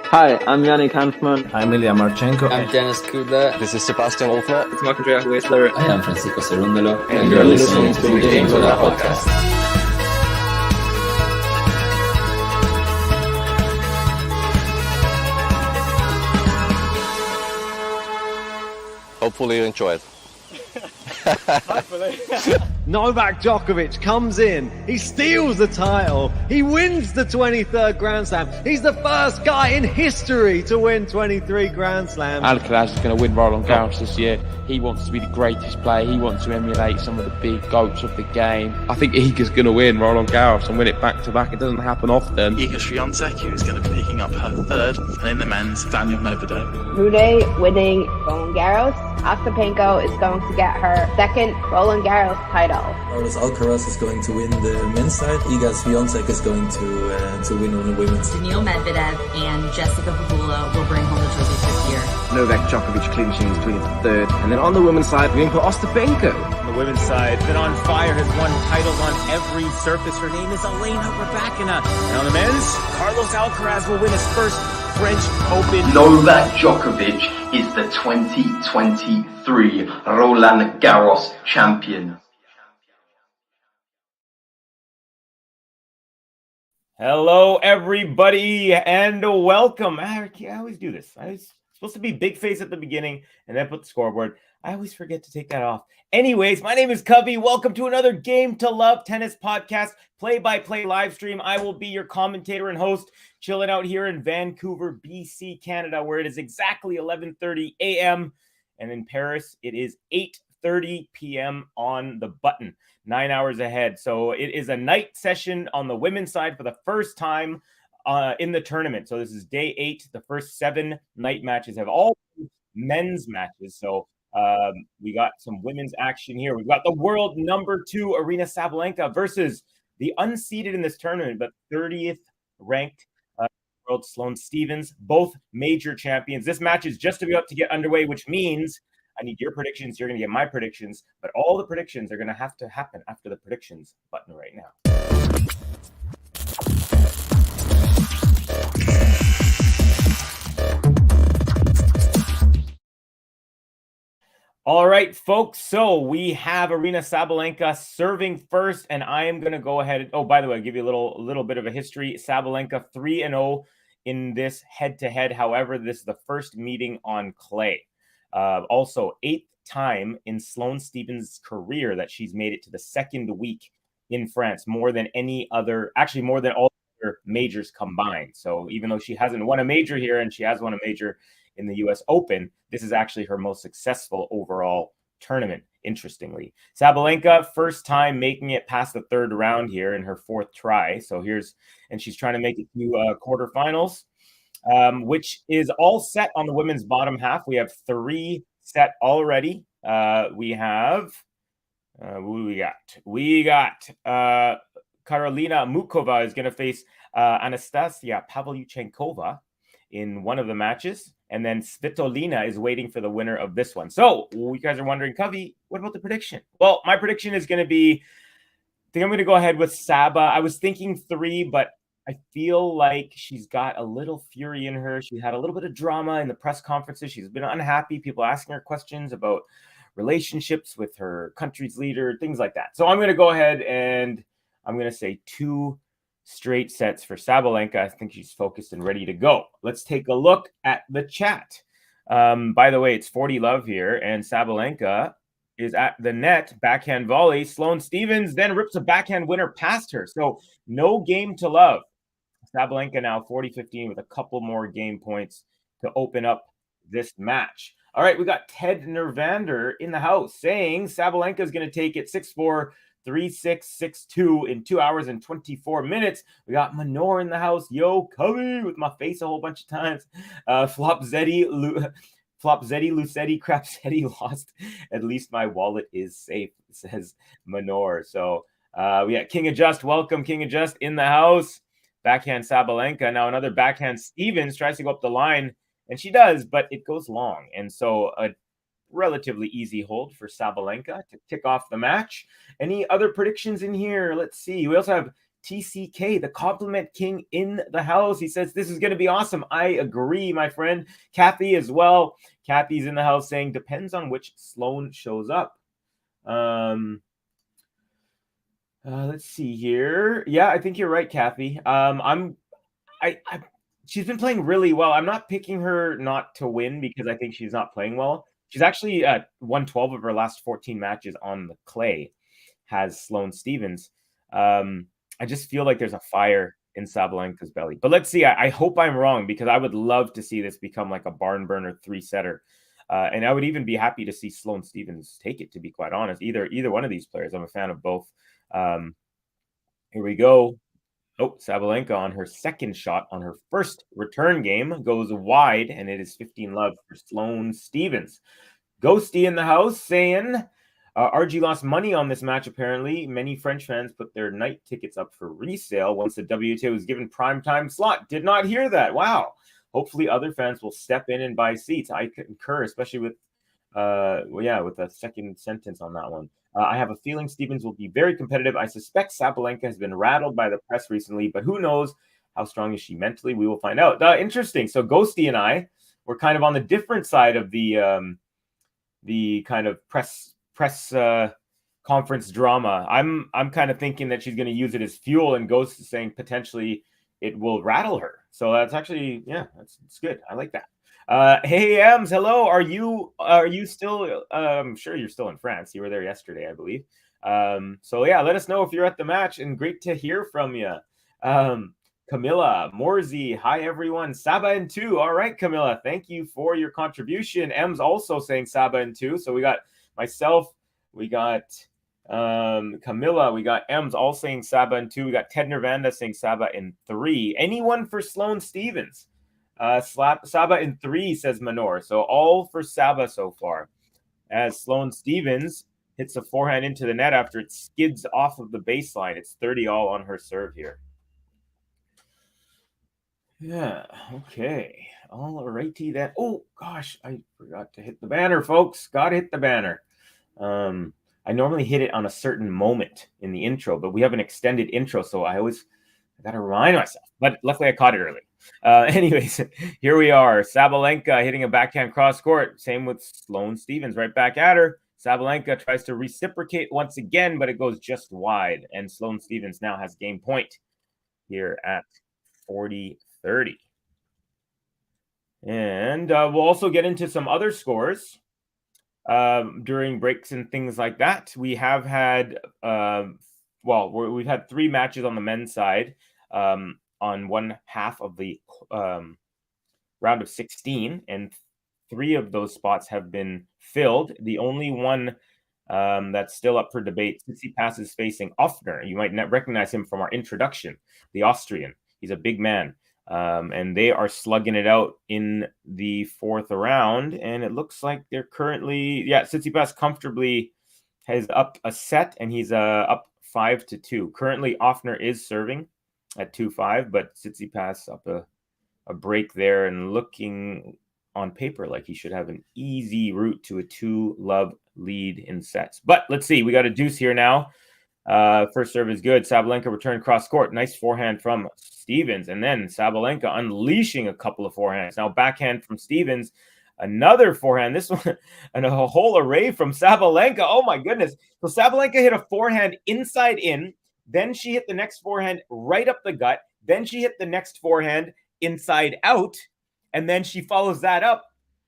Hi, I'm Yannick Hanfman. I'm Ilya Marchenko. I'm Dennis Kudla. This is Sebastian Wolfner. It's Marc-Andrea Whistler. I am Francisco Cerundolo. And you're listening to the Game to Love podcast. Hopefully you enjoy it. Novak Djokovic comes in, he steals the title, he wins the 23rd Grand Slam. He's the first guy in history to win 23 Grand Slams. Alcaraz is going to win Roland Garros this year. He wants to be the greatest player. He wants to emulate some of the big goats of the game. I think Iga's going to win Roland Garros and win it back to back. It doesn't happen often. Iga Swiatek, who's going to be picking up her third, and in the men's, Daniel Medvedev. Rude winning Roland Garros. Ostapenko is going to get her second Roland Garros title. Carlos Alcaraz is going to win the men's side. Iga Swiatek is going to win on the women's. Daniil Medvedev and Jessica Pegula will bring home the trophies this year. Novak Djokovic clinching his 23rd. And then on the women's side, we're going for Ostapenko. On the women's side, been on fire, has won titles on every surface. Her name is Aryna Rybakina. And on the men's, Carlos Alcaraz will win his first French Open. Novak Djokovic is the 2023 Roland Garros champion. Hello, everybody, and welcome. I always do this. I was supposed to be big face at the beginning and then put the scoreboard. I always forget to take that off. Anyways, my name is Covey. Welcome to another Game to Love tennis podcast, play-by-play live stream. I will be your commentator and host, chilling out here in Vancouver, BC, Canada, where it is exactly 11:30 a.m. And in Paris, it is 8:30 p.m. on the button, 9 hours ahead. So it is a night session on the women's side for the first time in the tournament. So this is day 8. The first 7 night matches have all been men's matches. So we got some women's action here. We've got the world number 2 Aryna SABALENKA versus the unseeded in this tournament, but 30th ranked world Sloane Stephens, both major champions. This match is just about to get underway, which means I need your predictions. You're going to get my predictions, but all the predictions are going to have to happen after the predictions button right now. All right, folks. So we have Aryna SABALENKA serving first, and I am going to go ahead. Oh, by the way, I'll give you a little bit of a history. SABALENKA 3-0 in this head-to-head. However, this is the first meeting on clay. Also, 8th time in Sloane Stephens' career that she's made it to the second week in France, more than any other, actually more than all other majors combined. So even though she hasn't won a major here and she has won a major in the US Open, this is actually her most successful overall tournament, interestingly. SABALENKA, first time making it past the third round here in her 4th try. So and she's trying to make it to quarterfinals. Which is all set on the women's bottom half. We have 3 set already. We have who we got Karolina Mukova is going to face Anastasia Pavlyuchenkova in one of the matches, and then Svitolina is waiting for the winner of this one. So you guys are wondering, Covey, what about the prediction? Well, my prediction is going to be, I think I'm going to go ahead with Saba. I was thinking 3, but I feel like she's got a little fury in her. She had a little bit of drama in the press conferences. She's been unhappy. People asking her questions about relationships with her country's leader, things like that. So I'm going to go ahead and I'm going to say 2 straight sets for SABALENKA. I think she's focused and ready to go. Let's take a look at the chat. By the way, it's 40 love here, and SABALENKA is at the net, backhand volley. Sloane Stephens then rips a backhand winner past her. So no game to love. SABALENKA now 40-15 with a couple more game points to open up this match. All right, we got Ted Nervander in the house saying SABALENKA is going to take it 6-4, 3-6, 6-2 in 2 hours and 24 minutes. We got Manor in the house. Yo, Covey, with my face a whole bunch of times. Flopzetti, Lucetti, Crapsetti lost. At least my wallet is safe, says Manor. So we got King Adjust. Welcome, King Adjust in the house. Backhand SABALENKA. Now another backhand Stephens tries to go up the line, and she does, but it goes long. And so a relatively easy hold for SABALENKA to kick off the match. Any other predictions in here? Let's see. We also have TCK, the compliment king in the house. He says, this is going to be awesome. I agree, my friend. Kathy as well. Kathy's in the house saying, depends on which Sloane shows up. Let's see here. Yeah, I think you're right, Kathy. She's been playing really well. I'm not picking her not to win because I think she's not playing well. She's actually won 12 of her last 14 matches on the clay, has Sloane Stephens. I just feel like there's a fire in Sabalenka's belly. But let's see. I hope I'm wrong because I would love to see this become like a barn burner 3-setter. And I would even be happy to see Sloane Stephens take it, to be quite honest. Either one of these players. I'm a fan of both. Here we go. Oh, Sabalenka on her second shot on her first return game goes wide, and it is 15-love for Sloane Stephens. Ghosty in the house saying, RG lost money on this match, apparently. Many French fans put their night tickets up for resale once the WTA was given primetime slot. Did not hear that. Wow. Hopefully other fans will step in and buy seats. I concur, especially with the second sentence on that one. I have a feeling Stephens will be very competitive. I suspect Sabalenka has been rattled by the press recently, but who knows how strong is she mentally? We will find out. Interesting. So Ghosty and I were kind of on the different side of the kind of press conference drama. I'm kind of thinking that she's going to use it as fuel, and Ghost is saying potentially it will rattle her. So that's actually, it's good. I like that. Hey, Ems, hello. Are you still, I'm sure you're still in France. You were there yesterday, I believe. So yeah, let us know if you're at the match, and great to hear from you. Camilla, Morzy, hi everyone. Saba and 2. All right, Camilla, thank you for your contribution. Ems also saying Saba and 2. So we got myself, we got Camilla, we got Ems all saying Saba and 2. We got Ted Nirvanda saying Saba in 3. Anyone for Sloane Stephens? Saba in 3, says Manor. So all for Saba so far, as Sloane Stephens hits a forehand into the net after it skids off of the baseline. It's 30-all on her serve here. Yeah, okay. All righty then. Oh, gosh, I forgot to hit the banner, folks. Got to hit the banner. I normally hit it on a certain moment in the intro, but we have an extended intro, so I got to remind myself. But luckily I caught it early. Anyways, here we are. Sabalenka hitting a backhand cross court. Same with Sloane Stephens, right back at her. Sabalenka tries to reciprocate once again, but it goes just wide. And Sloane Stephens now has game point here at 40-30. And we'll also get into some other scores during breaks and things like that. We have had, we've had 3 matches on the men's side on one half of the round of 16, and 3 of those spots have been filled. The only one that's still up for debate, Tsitsipas is facing Offner. You might not recognize him from our introduction, the Austrian. He's a big man. And they are slugging it out in the 4th round. And it looks like they're currently, Tsitsipas comfortably has up a set, and he's up 5-2. Currently, Offner is serving at 2-5, but Tsitsipas up a break there, and looking on paper like he should have an easy route to a 2-love lead in sets. But let's see. We got a deuce here now. First serve is good. Sabalenka returned cross court. Nice forehand from Stephens. And then Sabalenka unleashing a couple of forehands. Now backhand from Stephens. Another forehand. This one, and a whole array from Sabalenka. Oh my goodness. So Sabalenka hit a forehand inside in. Then she hit the next forehand right up the gut. Then she hit the next forehand inside out. And then she follows that up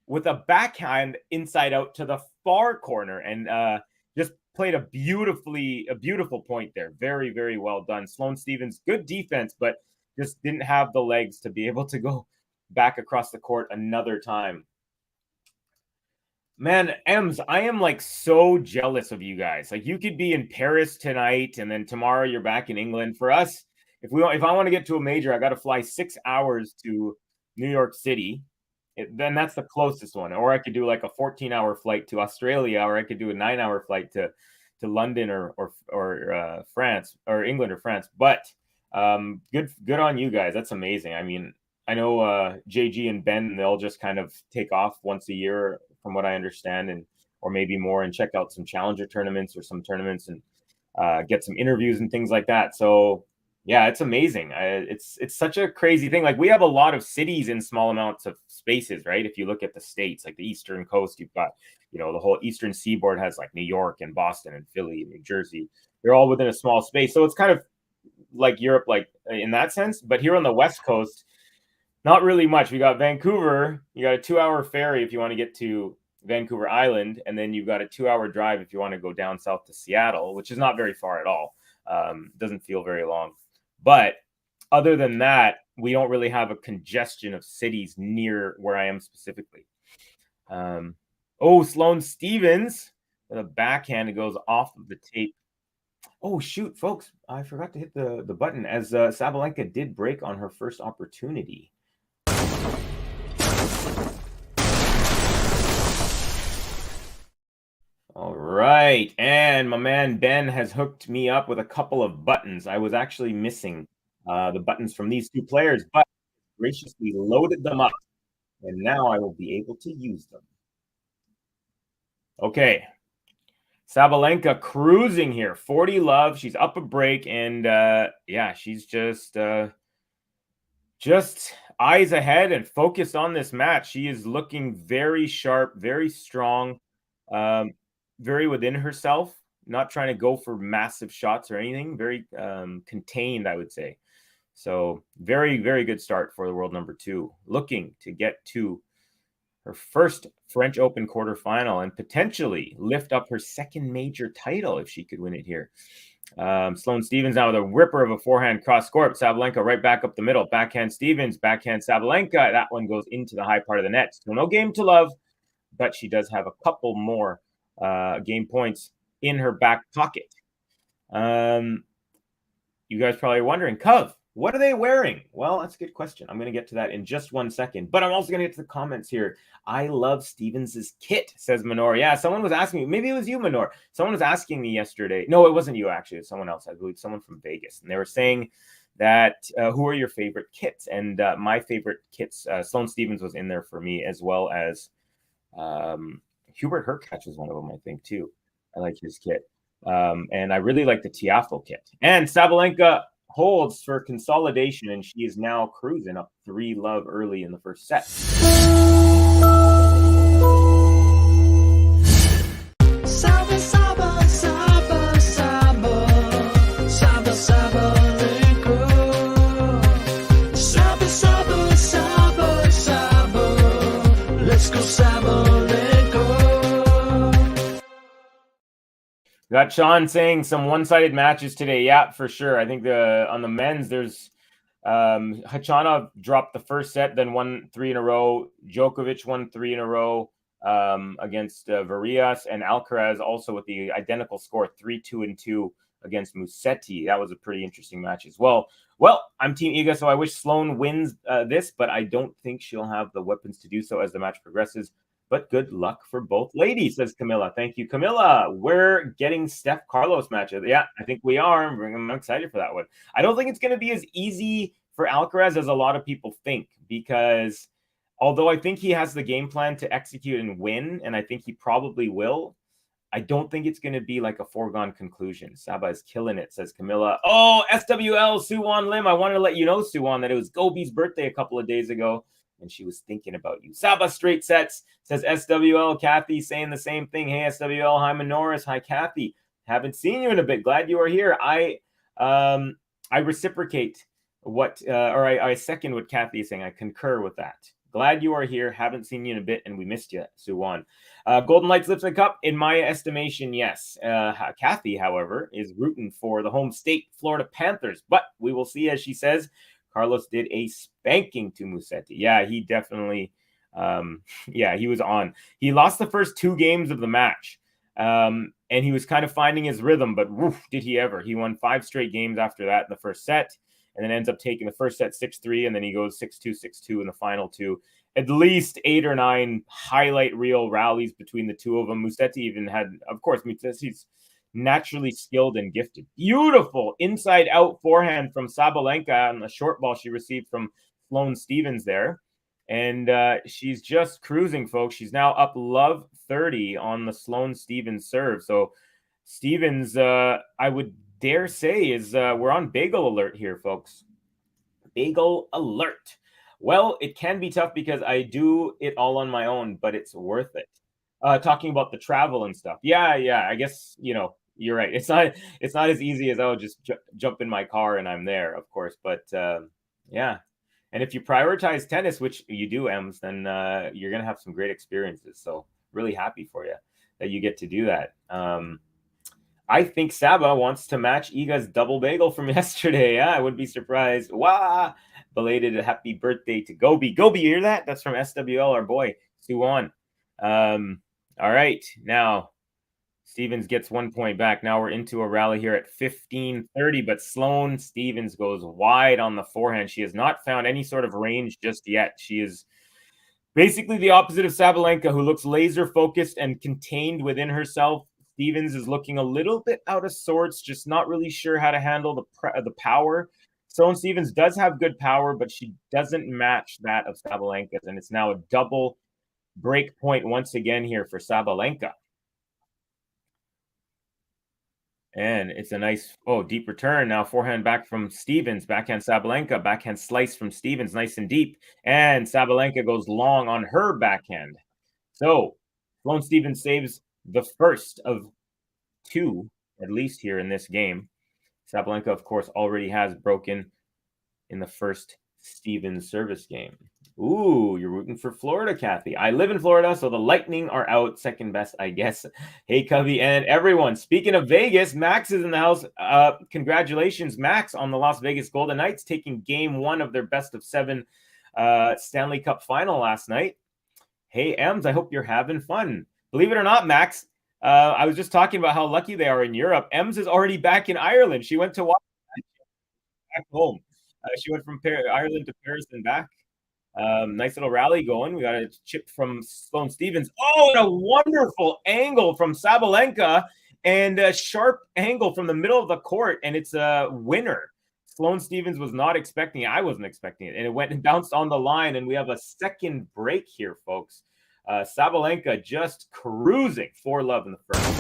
with a backhand inside out to the far corner. And just played a beautiful point there. Very, very well done. Sloane Stephens, good defense, but just didn't have the legs to be able to go back across the court another time. Man, Ems, I am like so jealous of you guys. Like, you could be in Paris tonight, and then tomorrow you're back in England. For us, if I want to get to a major, I got to fly 6 hours to New York City. Then that's the closest one. Or I could do like a 14-hour flight to Australia, or I could do a 9-hour flight to London or France, or England or France. But good on you guys. That's amazing. I mean, I know JG and Ben, they'll just kind of take off once a year, from what I understand, or maybe more, and check out some challenger tournaments or some tournaments and get some interviews and things like that. So Yeah, it's amazing. It's such a crazy thing. Like, we have a lot of cities in small amounts of spaces, right? If you look at the states, like the Eastern Coast, you've got, the whole Eastern Seaboard has like New York and Boston and Philly and New Jersey. They're all within a small space. So it's kind of like Europe, like in that sense. But here on the West Coast, not really much. We got Vancouver. You got a 2-hour ferry if you want to get to Vancouver Island, and then you've got a 2-hour drive if you want to go down south to Seattle, which is not very far at all. Doesn't feel very long. But other than that, we don't really have a congestion of cities near where I am specifically. Sloane Stevens with a backhand. It goes off of the tape. Oh, shoot, folks. I forgot to hit the button as Sabalenka did break on her first opportunity. All right. And my man Ben has hooked me up with a couple of buttons. I was actually missing the buttons from these two players, but graciously loaded them up. And now I will be able to use them. Okay. Sabalenka cruising here. 40 love. She's up a break. And she's just eyes ahead and focused on this match. She is looking very sharp, very strong. Very within herself, not trying to go for massive shots or anything. Very contained, I would say. So very, very good start for the world number 2. Looking to get to her first French Open quarterfinal and potentially lift up her second major title if she could win it here. Sloane Stevens now with a ripper of a forehand cross court. Sabalenka right back up the middle. Backhand Stevens, backhand Sabalenka. That one goes into the high part of the net. So no game to love, but she does have a couple more game points in her back pocket. You guys probably are wondering, Cov, what are they wearing? Well, that's a good question. I'm going to get to that in just 1 second, but I'm also going to get to the comments here. I love Stevens's kit, says Minor. Yeah, someone was asking me. Maybe it was you, Minor. Someone was asking me yesterday. No, it wasn't you, actually. It was someone else. I believe someone from Vegas. And they were saying that who are your favorite kits? And my favorite kits, Sloane Stevens was in there for me, as well as Hubert Hurkacz was one of them, I think, too. I like his kit. And I really like the Tiafoe kit. And Sabalenka holds for consolidation, and she is now cruising up 3 love early in the first set. Saba, saba, saba, saba, saba, Sabalenka. Saba, saba, saba, saba, let's go Sabalenka. Got Sean saying some one-sided matches today. Yeah, for sure. I think on the men's, there's Khachanov dropped the first set, then won 3 in a row. Djokovic won 3 in a row against Varillas, and Alcaraz also with the identical score, 3-2-2 against Musetti. That was a pretty interesting match as well. Well, I'm Team Iga, so I wish Sloane wins this, but I don't think she'll have the weapons to do so as the match progresses. But good luck for both ladies, says Camilla. Thank you, Camilla. We're getting Steph Carlos matches. Yeah, I think we are. I'm excited for that one. I don't think it's going to be as easy for Alcaraz as a lot of people think, because although I think he has the game plan to execute and win, and I think he probably will, I don't think it's going to be like a foregone conclusion. Saba is killing it, says Camilla. Oh, SWL, Suwon Lim. I wanted to let you know, Suwon, that it was Gobi's birthday a couple of days ago, and she was thinking about you. Saba straight sets, says SWL. Kathy saying the same thing. Hey, SWL. Hi, Minoris. Hi, Kathy. Haven't seen you in a bit. Glad you are here. I reciprocate what, I second what Kathy is saying. I concur with that. Glad you are here. Haven't seen you in a bit, and we missed you, Suwon. Golden Lights Lipstick Cup, in my estimation, yes. Kathy, however, is rooting for the home state Florida Panthers, but we will see. As she says, Carlos did a spanking to Musetti. Yeah, he definitely, he was on. He lost the first 2 games of the match, and he was kind of finding his rhythm, but woof, did he ever. He won 5 straight games after that in the first set, and then ends up taking the first set 6-3, and then he goes 6-2, 6-2 in the final 2. At least 8 or 9 highlight reel rallies between the two of them. Musetti even had, of course, Musetti's naturally skilled and gifted. Beautiful inside-out forehand from Sabalenka on the short ball she received from Sloane Stevens there. And she's just cruising, folks. She's now up love 30 on the Sloane Stevens serve. So Stevens, I would dare say is we're on bagel alert here, folks. Bagel alert. Well, it can be tough because I do it all on my own, but it's worth it. Talking about the travel and stuff. Yeah, I guess, you're right. It's not as easy as just jump in my car and I'm there, of course. But yeah. And if you prioritize tennis, which you do, Ems, then you're going to have some great experiences. So really happy for you that you get to do that. I think Saba wants to match Iga's double bagel from yesterday. Yeah, I wouldn't be surprised. Wow. Belated happy birthday to Gobi. Gobi, you hear that? That's from SWL, our boy, Suwon. All right. Now, Stevens gets 1 point back. Now we're into a rally here at 15:30, but Sloane Stevens goes wide on the forehand. She has not found any sort of range just yet. She is basically the opposite of Sabalenka, who looks laser focused and contained within herself. Stevens is looking a little bit out of sorts, just not really sure how to handle the power. Sloane Stevens does have good power, but she doesn't match that of Sabalenka's, and it's now a double break point once again here for Sabalenka. And it's a nice, deep return. Now forehand back from Stevens, backhand Sabalenka, backhand slice from Stevens, nice and deep. And Sabalenka goes long on her backhand. So Sloane Stevens saves the first of two, at least here in this game. Sabalenka, of course, already has broken in the first Stevens service game. Ooh, you're rooting for Florida, Kathy. I live in Florida, so the Lightning are out. Second best, I guess. Hey, Covey, and everyone. Speaking of Vegas, Max is in the house. Congratulations, Max, on the Las Vegas Golden Knights taking game 1 of their best of 7 Stanley Cup final last night. Hey, Ems, I hope you're having fun. Believe it or not, Max, I was just talking about how lucky they are in Europe. Ems is already back in Ireland. She went to watch back home. She went from Ireland to Paris and back. Nice little rally going. We got a chip from Sloane Stevens. Oh, and a wonderful angle from Sabalenka and a sharp angle from the middle of the court, and it's a winner. Sloane Stevens was not expecting it. I wasn't expecting it, and it went and bounced on the line, and we have a second break here, folks. Sabalenka just cruising 4-love in the first.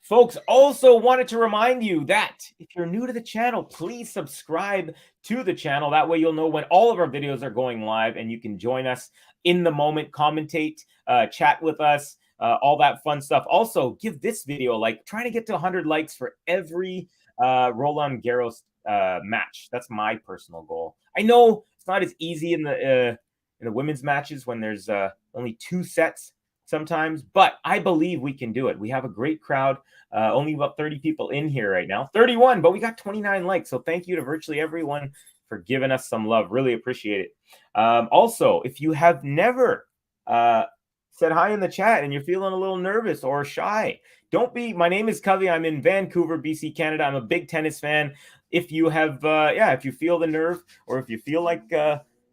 Folks, also wanted to remind you that if you're new to the channel, please subscribe to the channel. That way you'll know when all of our videos are going live and you can join us in the moment, commentate, chat with us, all that fun stuff. Also, give this video a like. Trying to get to 100 likes for every Roland Garros match. That's my personal goal. I know it's not as easy in the women's matches when there's only 2 sets sometimes, but I believe we can do it. We have a great crowd. Only about 30 people in here right now. 31, but we got 29 likes. So thank you to virtually everyone for giving us some love. Really appreciate it. Also, if you have never said hi in the chat and you're feeling a little nervous or shy, don't be. My name is Covey. I'm in Vancouver, BC, Canada. I'm a big tennis fan. If you have, if you feel the nerve or if you feel like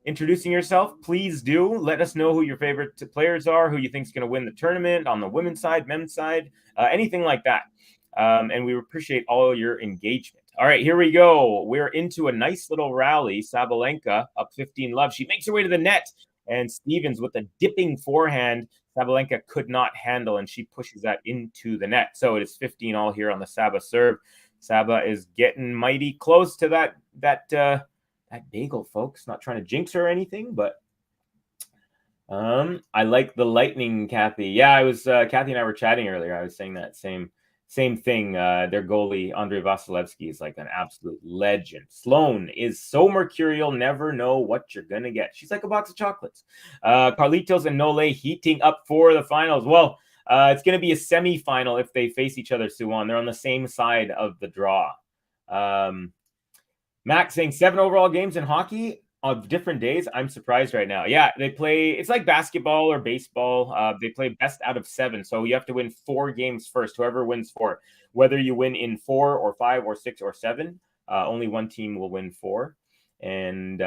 introducing yourself, please do. Let us know who your favorite players are, who you think is going to win the tournament on the women's side, men's side, anything like that. And we appreciate all your engagement. All right, here we go. We're into a nice little rally. Sabalenka up 15-love. She makes her way to the net, and Stevens with a dipping forehand. Sabalenka could not handle, and she pushes that into the net. So it is 15-all here on the Saba serve. Saba is getting mighty close to that bagel, folks. Not trying to jinx her or anything, but I like the Lightning, Kathy. Yeah, I was Kathy and I were chatting earlier. I was saying that same thing. Their goalie Andrei Vasilevsky is like an absolute legend. Sloane is so mercurial, never know what you're gonna get. She's like a box of chocolates. Carlitos and Nole heating up for the finals. Well, it's gonna be a semi-final if they face each other, Suwon. They're on the same side of the draw. Max saying 7 overall games in hockey of different days. I'm surprised right now. Yeah, they play. It's like basketball or baseball. They play best out of 7. So you have to win 4 games first. Whoever wins 4, whether you win in 4 or 5 or 6 or 7, only one team will win 4. And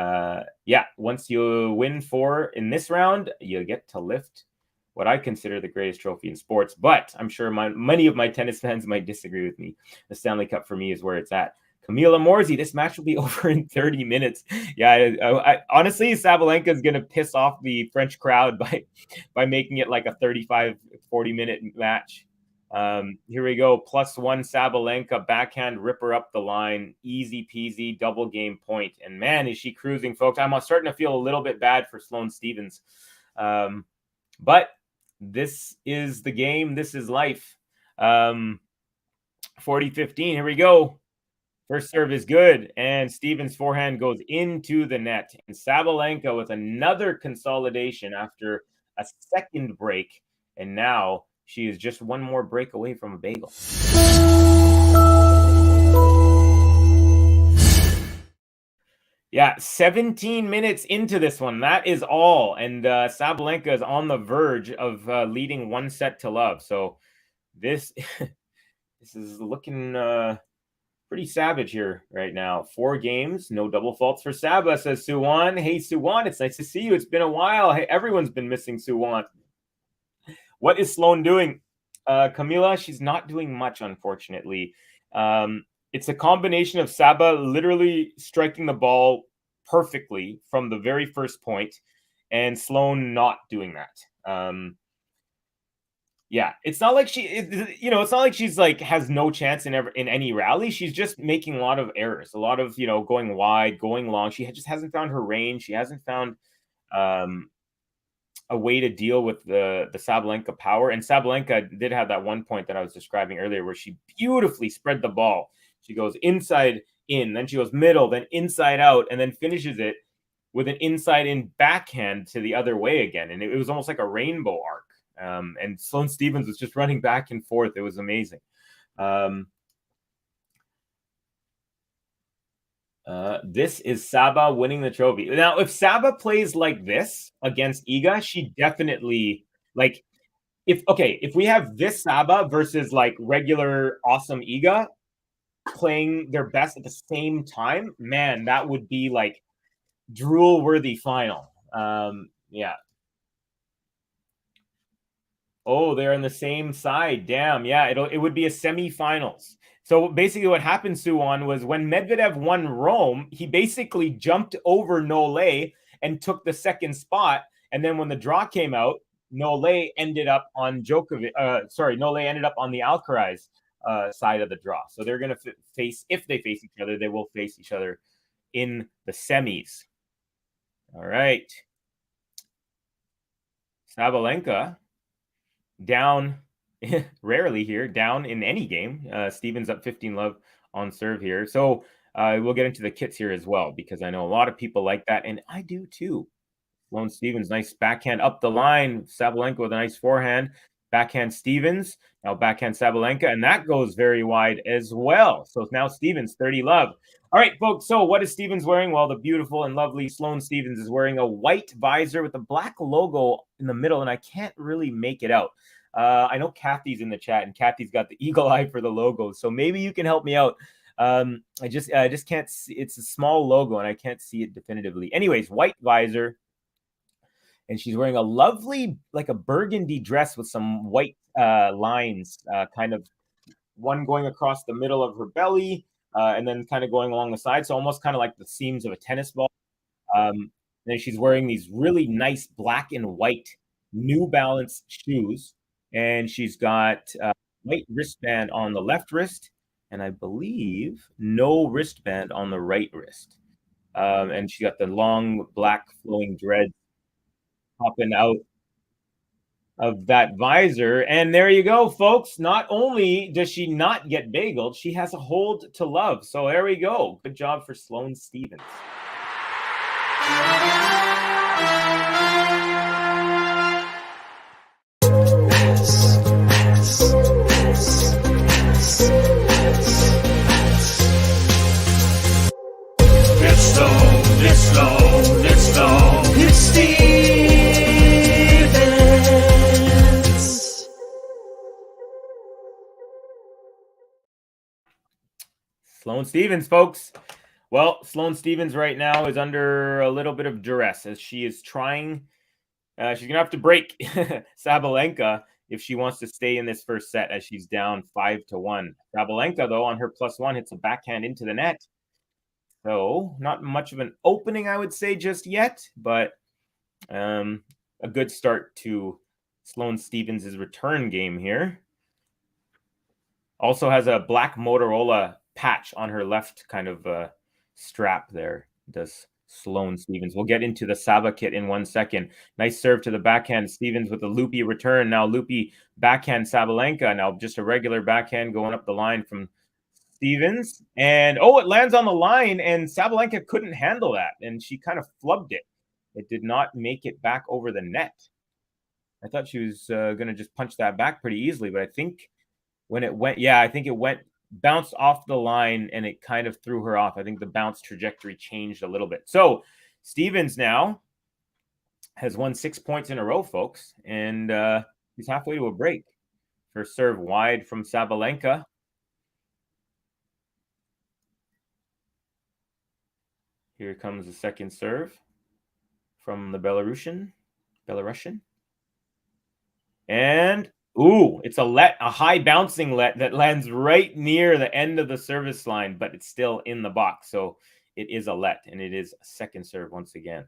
once you win 4 in this round, you get to lift what I consider the greatest trophy in sports. But I'm sure many of my tennis fans might disagree with me. The Stanley Cup for me is where it's at. Camila Morzi, this match will be over in 30 minutes. Yeah, honestly, Sabalenka is going to piss off the French crowd by making it like a 35, 40-minute match. Here we go. +1 Sabalenka, backhand ripper up the line. Easy peasy, double game point. And man, is she cruising, folks. I'm starting to feel a little bit bad for Sloane Stephens. But this is the game. This is life. 40-15. Here we go. First serve is good, and Stephens' forehand goes into the net. And Sabalenka with another consolidation after a second break. And now she is just one more break away from a bagel. Yeah, 17 minutes into this one. That is all. And Sabalenka is on the verge of leading 1-0. So this, this is looking pretty savage here right now. 4 games, no double faults for Saba, says Suwan. Hey, Suwan, it's nice to see you. It's been a while. Hey, everyone's been missing Suwan. What is Sloane doing? Camila, she's not doing much, unfortunately. It's a combination of Saba literally striking the ball perfectly from the very first point and Sloane not doing that. Yeah, it's not like it's not like she's like has no chance in any rally. She's just making a lot of errors, a lot of, going wide, going long. She just hasn't found her range. She hasn't found a way to deal with the Sabalenka power. And Sabalenka did have that one point that I was describing earlier where she beautifully spread the ball. She goes inside in, then she goes middle, then inside out, and then finishes it with an inside in backhand to the other way again. And it was almost like a rainbow arc. And Sloane Stephens was just running back and forth. It was amazing. This is Saba winning the trophy. Now, if Saba plays like this against Iga, she definitely if we have this Saba versus like regular awesome Iga playing their best at the same time, man, that would be like drool-worthy final. Yeah. Oh, they're on the same side. Damn. Yeah, it would be a semifinals. So basically what happened, Suwan, was when Medvedev won Rome, he basically jumped over Nole and took the second spot. And then when the draw came out, Nole ended up on Nole ended up on the Alcaraz side of the draw. So they're going to face, if they face each other, they will face each other in the semis. All right. Sabalenka down rarely here, down in any game. Stephens up 15-love on serve here. So we'll get into the kits here as well, because I know a lot of people like that, and I do too. Sloane Stephens, nice backhand up the line. Sabalenka with a nice forehand. Backhand Stephens, now backhand Sabalenka, and that goes very wide as well. So now Stephens, 30-love. All right, folks, so what is Stephens wearing? Well, the beautiful and lovely Sloane Stephens is wearing a white visor with a black logo in the middle, and I can't really make it out. I know Kathy's in the chat, and Kathy's got the eagle eye for the logo, so maybe you can help me out. I just can't see. It's a small logo, and I can't see it definitively. Anyways, white visor. And she's wearing a lovely, like a burgundy dress with some white lines, kind of one going across the middle of her belly and then kind of going along the side. So almost kind of like the seams of a tennis ball. Then she's wearing these really nice black and white New Balance shoes. And she's got a white wristband on the left wrist. And I believe no wristband on the right wrist. And she got the long black flowing dreads popping out of that visor. And there you go, folks. Not only does she not get bageled, she has a hold to love. So there we go. Good job for Sloane Stephens. It's Stephens. Sloane Stephens, folks. Well, Sloane Stephens right now is under a little bit of duress as she is trying. She's going to have to break Sabalenka if she wants to stay in this first set as she's down 5-1. Sabalenka, though, on her +1 hits a backhand into the net. So not much of an opening, I would say, just yet, but a good start to Sloane Stephens' return game here. Also has a black Motorola patch on her left kind of strap there, does Sloane Stephens. We'll get into the Saba kit in 1 second. Nice serve to the backhand. Stephens with a loopy return. Now loopy backhand Sabalenka. Now just a regular backhand going up the line from Stephens. And, it lands on the line, and Sabalenka couldn't handle that, and she kind of flubbed it. It did not make it back over the net. I thought she was going to just punch that back pretty easily, but I think when it went, bounced off the line, and it kind of threw her off. I think the bounce trajectory changed a little bit. So Stephens now has won 6 points in a row, folks, and he's halfway to a break. First serve wide from Sabalenka. Here comes the second serve from the Belarusian. And it's a high bouncing let that lands right near the end of the service line, but it's still in the box. So it is a let, and it is a second serve once again.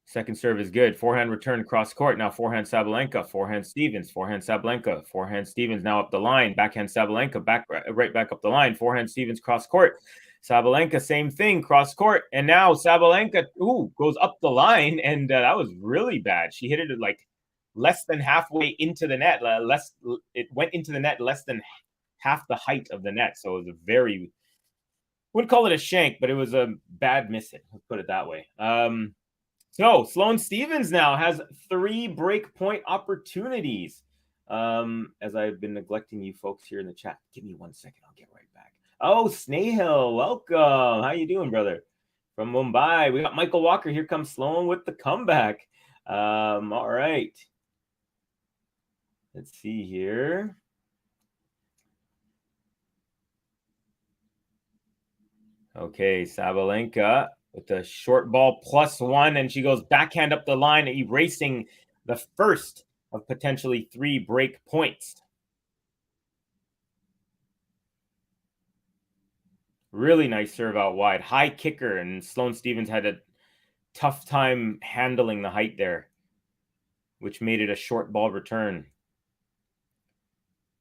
Second serve is good. Forehand return cross court. Now forehand Sabalenka, forehand Stephens, forehand Sabalenka, forehand Stephens now up the line. Backhand Sabalenka, right back up the line. Forehand Stephens cross court. Sabalenka, same thing, cross court. And now Sabalenka, goes up the line, and that was really bad. She hit it like less than halfway into the net. It went into the net less than half the height of the net. So it was wouldn't call it a shank, but it was a bad miss it. Let's put it that way. So Sloane Stephens now has 3 break point opportunities. As I've been neglecting you folks here in the chat. Give me 1 second. I'll get right back. Oh, Snehil, welcome. How you doing, brother? From Mumbai. We got Michael Walker. Here comes Sloane with the comeback. All right. Let's see here. Okay, Sabalenka with the short ball +1, and she goes backhand up the line, erasing the first of potentially 3 break points. Really nice serve out wide. High kicker, and Sloane Stephens had a tough time handling the height there, which made it a short ball return.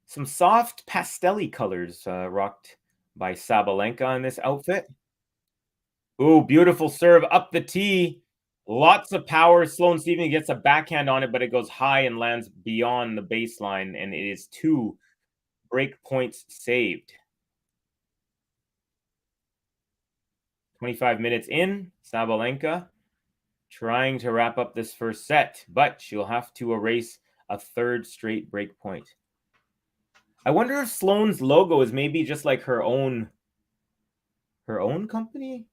Some soft pastel-y colors rocked by Sabalenka in this outfit. Ooh, beautiful serve up the tee. Lots of power. Sloane Stephens gets a backhand on it, but it goes high and lands beyond the baseline, and it is 2 break points saved. 25 minutes in, Sabalenka trying to wrap up this first set, but she'll have to erase a 3rd straight break point. I wonder if Sloane's logo is maybe just like her own company.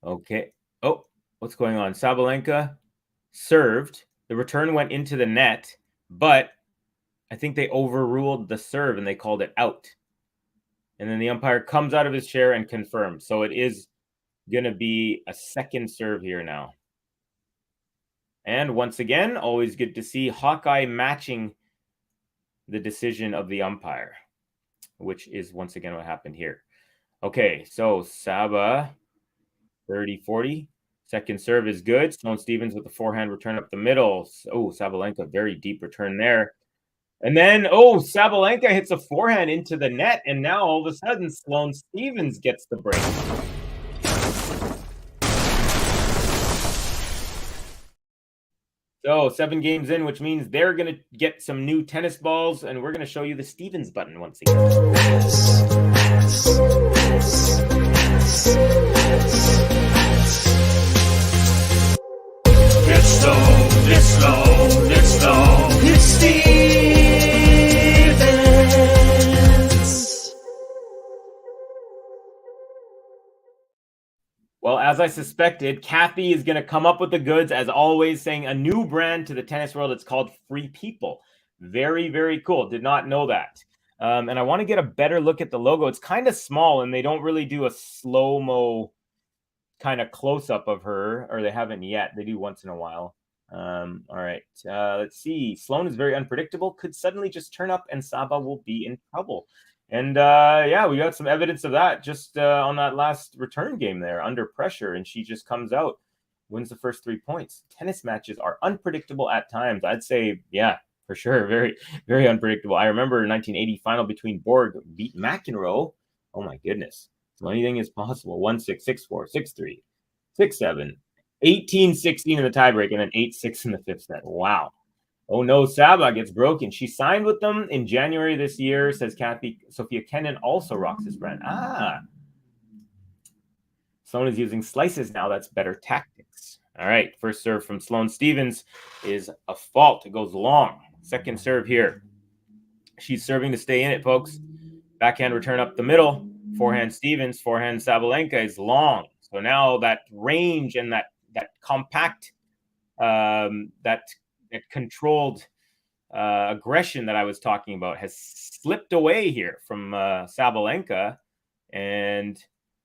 Okay. Oh, what's going on? Sabalenka served. The return went into the net, but I think they overruled the serve and they called it out. And then the umpire comes out of his chair and confirms. So it is going to be a second serve here now. And once again, always good to see Hawkeye matching the decision of the umpire, which is once again what happened here. Okay, so Saba, 30-40. Second serve is good. Sloane Stephens with the forehand return up the middle. Oh, Sabalenka, very deep return there. And then, Sabalenka hits a forehand into the net, and now all of a sudden, Sloane Stephens gets the break. So 7 games in, which means they're going to get some new tennis balls, and we're going to show you the Stephens button once again. It's Sloane, it's Sloane, it's Sloane, it's Stephens. Well, as I suspected, Kathy is going to come up with the goods, as always, saying a new brand to the tennis world. It's called Free People. Very, very cool. Did not know that. And I want to get a better look at the logo. It's kind of small, and they don't really do a slow-mo kind of close-up of her, or they haven't yet. They do once in a while. All right. Let's see. Sloane is very unpredictable. Could suddenly just turn up, and Saba will be in trouble. And yeah, we got some evidence of that just on that last return game there, under pressure, and she just comes out, wins the first 3 points. Tennis matches are unpredictable at times. I'd say, yeah, for sure, very, very unpredictable. I remember 1980 final between Borg beat McEnroe. Oh my goodness. So anything is possible. 1-6, 6-4, 6-3, 6-7, 18-16 in the tiebreak, and then 8-6 in the fifth set. Wow. Oh no, Saba gets broken. She signed with them in January this year, says Kathy. Sophia Kennan also rocks this brand. Sloane is using slices now. That's better tactics. All right, first serve from Sloane Stephens is a fault. It goes long. Second serve here. She's serving to stay in it, folks. Backhand return up the middle. Forehand Stephens, forehand Sabalenka is long. So now that range and that compact, that controlled aggression that I was talking about has slipped away here from Sabalenka. And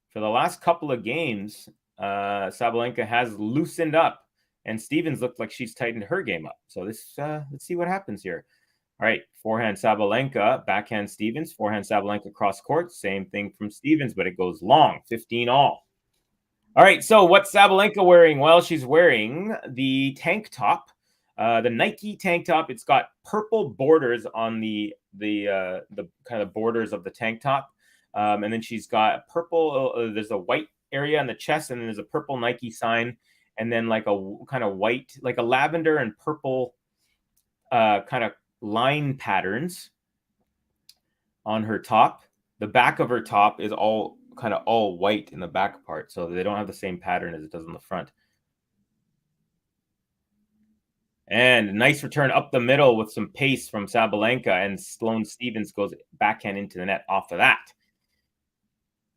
for the last couple of games, Sabalenka has loosened up, and Stephens looked like she's tightened her game up. So this, let's see what happens here. All right, forehand Sabalenka, backhand Stephens, forehand Sabalenka cross court. Same thing from Stephens, but it goes long, 15 all. All right, so what's Sabalenka wearing? Well, she's wearing the tank top, the Nike tank top. It's got purple borders on the kind of borders of the tank top, and then she's got purple. There's a white area on the chest, and then there's a purple Nike sign, and then like a kind of white, like a lavender and purple kind of line patterns on her top. The back of her top is all kind of all white in the back part, so they don't have the same pattern as it does on the front. And a nice return up the middle with some pace from Sabalenka, and Sloane Stephens goes backhand into the net off of that.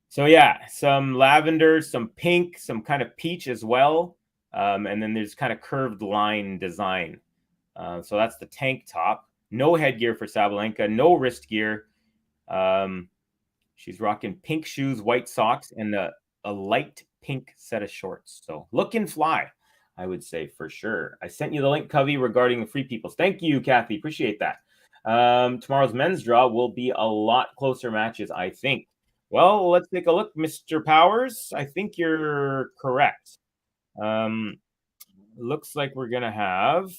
So yeah, some lavender, some pink, some kind of peach as well, and then there's kind of curved line design. So that's the tank top. No headgear for Sabalenka, no wrist gear. She's rocking pink shoes, white socks, and a light pink set of shorts. So looking fly, I would say, for sure. I sent you the link, Covey, regarding the Free Peoples. Thank you, Kathy. Appreciate that. Tomorrow's men's draw will be a lot closer matches, I think. Well, let's take a look, Mr. Powers. I think you're correct. Looks like we're going to have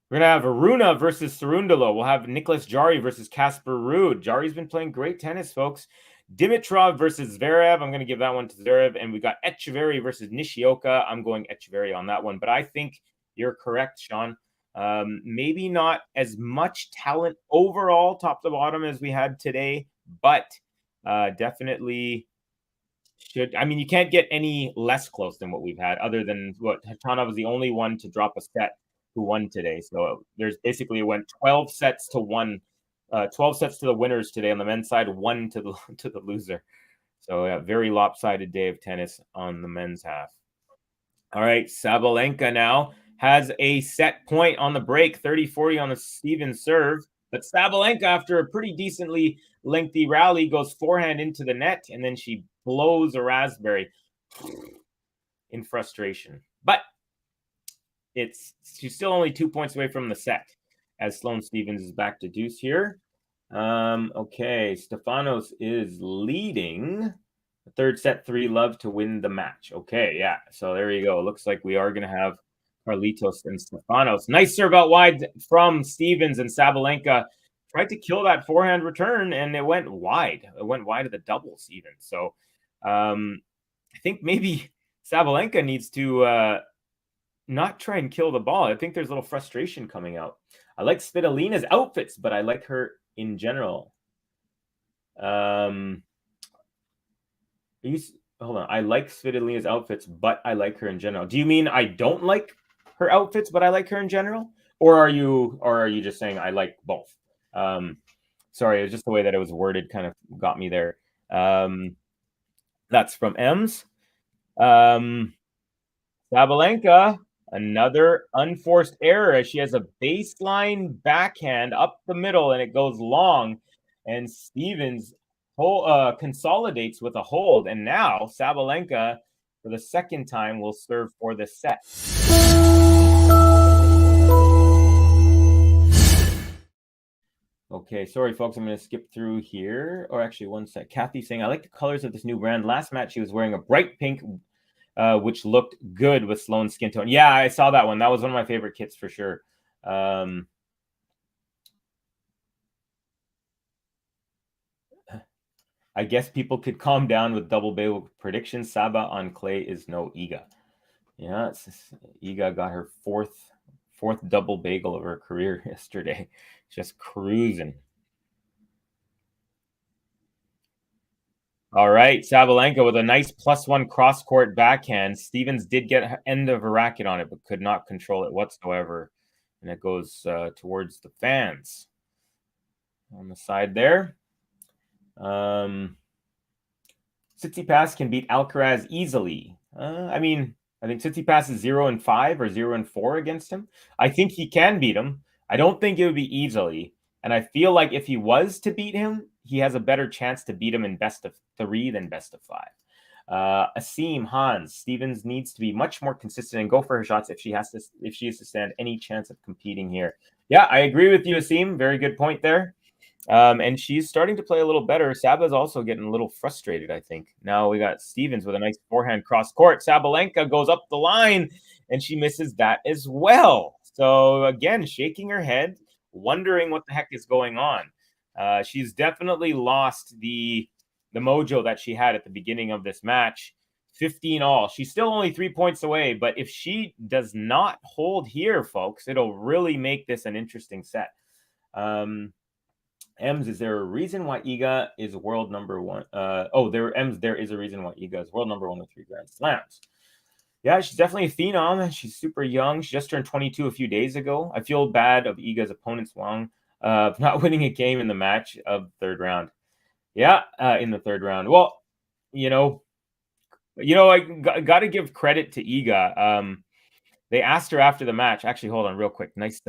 Aryna versus Cerundolo. We'll have Nicholas Jarry versus Casper Ruud. Jarry's been playing great tennis, folks. Dimitrov versus Zverev. I'm going to give that one to Zverev. And we got Echeverry versus Nishioka. I'm going Echeverry on that one. But I think you're correct, Sean. Maybe not as much talent overall, top to bottom, as we had today. But definitely should. I mean, you can't get any less close than what we've had, other than what Khachanov was the only one to drop a set who won today. So there's basically, it went 12 sets to 1, 12 sets to the winners today on the men's side, 1 to the loser. So yeah, very lopsided day of tennis on the men's half. All right, Sabalenka now has a set point on the break, 30-40 on the Stephens serve. But Sabalenka, after a pretty decently lengthy rally, goes forehand into the net, and then she blows a raspberry in frustration. But she's still only 2 points away from the set, as Sloane Stephens is back to deuce here. Okay, Stefanos is leading the third set, 3-love to win the match. Okay, yeah, so there you go. Looks like we are going to have Carlitos and Stefanos. Nice serve out wide from Stephens, and Sabalenka tried to kill that forehand return, and it went wide. It went wide of the doubles even. So I think maybe Sabalenka needs to not try and kill the ball. I think there's a little frustration coming out. I like Svitolina's outfits, but I like her in general. Hold on. I like Svitolina's outfits, but I like her in general. Do you mean I don't like her outfits, but I like her in general? Or are you just saying I like both? Sorry, it was just the way that it was worded kind of got me there. That's from Ems. Sabalenka, another unforced error as she has a baseline backhand up the middle and it goes long. And Stevens consolidates with a hold. And now Sabalenka, for the second time, will serve for the set. Okay, sorry, folks. I'm going to skip through here. Or actually, one sec. Kathy saying, I like the colors of this new brand. Last match, she was wearing a bright pink, which looked good with Sloane skin tone. Yeah, I saw that one. That was one of my favorite kits for sure. I guess people could calm down with double bagel predictions. Saba on clay is no Iga. Yeah, Iga got her fourth double bagel of her career yesterday. Just cruising. All right, Sabalenka with a nice +1 cross-court backhand. Stevens did get end of a racket on it, but could not control it whatsoever. And it goes towards the fans. On the side there. Tsitsipas can beat Alcaraz easily. I think Tsitsipas is 0-5 or 0-4 against him. I think he can beat him. I don't think it would be easily. And I feel like if he was to beat him, he has a better chance to beat him in best of 3 than best of 5. Asim, Hans, Stevens needs to be much more consistent and go for her shots if she is to stand any chance of competing here. Yeah, I agree with you, Asim. Very good point there. And she's starting to play a little better. Saba's also getting a little frustrated, I think. Now we got Stevens with a nice forehand cross court. Sabalenka goes up the line, and she misses that as well. So, again, shaking her head, wondering what the heck is going on. She's definitely lost the mojo that she had at the beginning of this match. 15-all. She's still only 3 points away, but if she does not hold here, folks, it'll really make this an interesting set. Ems, is there a reason why Iga is world number one? There is a reason why Iga is world number 1 with 3 Grand Slams. Yeah, she's definitely a phenom. She's super young. She just turned 22 a few days ago. I feel bad of Iga's opponents, Wang, not winning a game in the match of the third round. Yeah, in the third round. Well, I got to give credit to Iga. They asked her after the match. Actually, hold on real quick. Nice